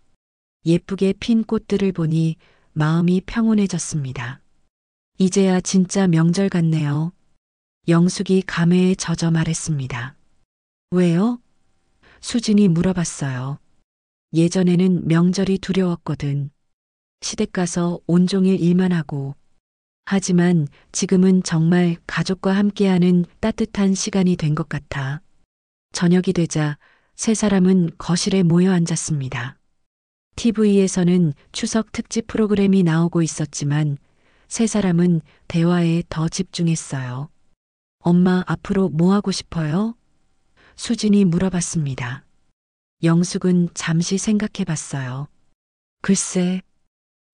예쁘게 핀 꽃들을 보니 마음이 평온해졌습니다. 이제야 진짜 명절 같네요. 영숙이 감회에 젖어 말했습니다. 왜요? 수진이 물어봤어요. 예전에는 명절이 두려웠거든. 시댁 가서 온종일 일만 하고. 하지만 지금은 정말 가족과 함께하는 따뜻한 시간이 된 것 같아. 저녁이 되자 세 사람은 거실에 모여 앉았습니다. TV에서는 추석 특집 프로그램이 나오고 있었지만 세 사람은 대화에 더 집중했어요. 엄마, 앞으로 뭐 하고 싶어요? 수진이 물어봤습니다. 영숙은 잠시 생각해 봤어요. 글쎄,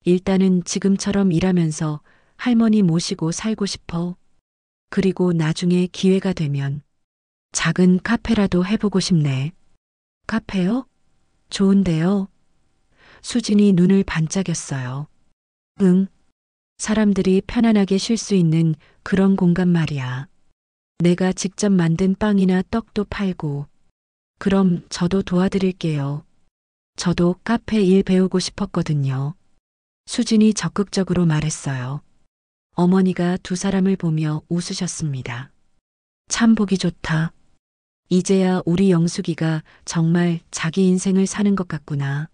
일단은 지금처럼 일하면서 할머니 모시고 살고 싶어. 그리고 나중에 기회가 되면 작은 카페라도 해보고 싶네. 카페요? 좋은데요? 수진이 눈을 반짝였어요. 응. 사람들이 편안하게 쉴 수 있는 그런 공간 말이야. 내가 직접 만든 빵이나 떡도 팔고. 그럼 저도 도와드릴게요. 저도 카페 일 배우고 싶었거든요. 수진이 적극적으로 말했어요. 어머니가 두 사람을 보며 웃으셨습니다. 참 보기 좋다. 이제야 우리 영숙이가 정말 자기 인생을 사는 것 같구나.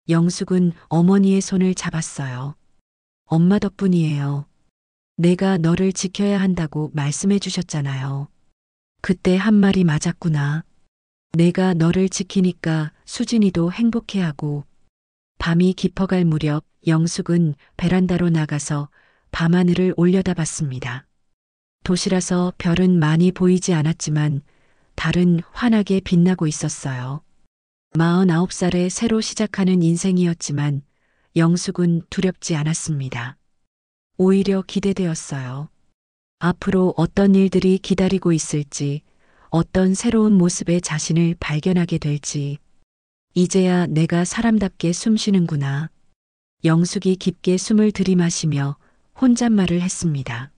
영숙은 어머니의 손을 잡았어요. 엄마 덕분이에요. 내가 너를 지켜야 한다고 말씀해 주셨잖아요. 그때 한 말이 맞았구나. 내가 너를 지키니까 수진이도 행복해하고. 밤이 깊어갈 무렵 영숙은 베란다로 나가서 밤하늘을 올려다봤습니다. 도시라서 별은 많이 보이지 않았지만 달은 환하게 빛나고 있었어요. 49살에 새로 시작하는 인생이었지만 영숙은 두렵지 않았습니다. 오히려 기대되었어요. 앞으로 어떤 일들이 기다리고 있을지, 어떤 새로운 모습의 자신을 발견하게 될지, 이제야 내가 사람답게 숨쉬는구나. 영숙이 깊게 숨을 들이마시며 혼잣말을 했습니다.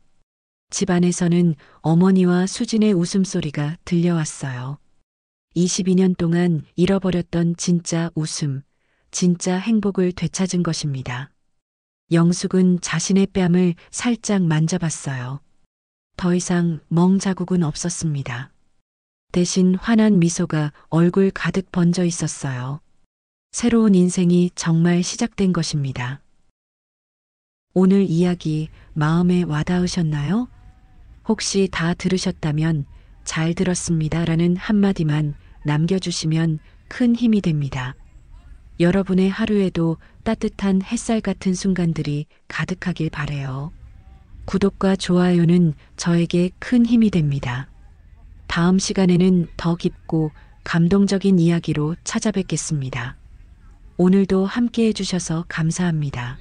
집안에서는 어머니와 수진의 웃음소리가 들려왔어요. 22년 동안 잃어버렸던 진짜 웃음, 진짜 행복을 되찾은 것입니다. 영숙은 자신의 뺨을 살짝 만져봤어요. 더 이상 멍 자국은 없었습니다. 대신 환한 미소가 얼굴 가득 번져 있었어요. 새로운 인생이 정말 시작된 것입니다. 오늘 이야기 마음에 와닿으셨나요? 혹시 다 들으셨다면 잘 들었습니다라는 한마디만 남겨주시면 큰 힘이 됩니다. 여러분의 하루에도 따뜻한 햇살 같은 순간들이 가득하길 바래요. 구독과 좋아요는 저에게 큰 힘이 됩니다. 다음 시간에는 더 깊고 감동적인 이야기로 찾아뵙겠습니다. 오늘도 함께 해주셔서 감사합니다.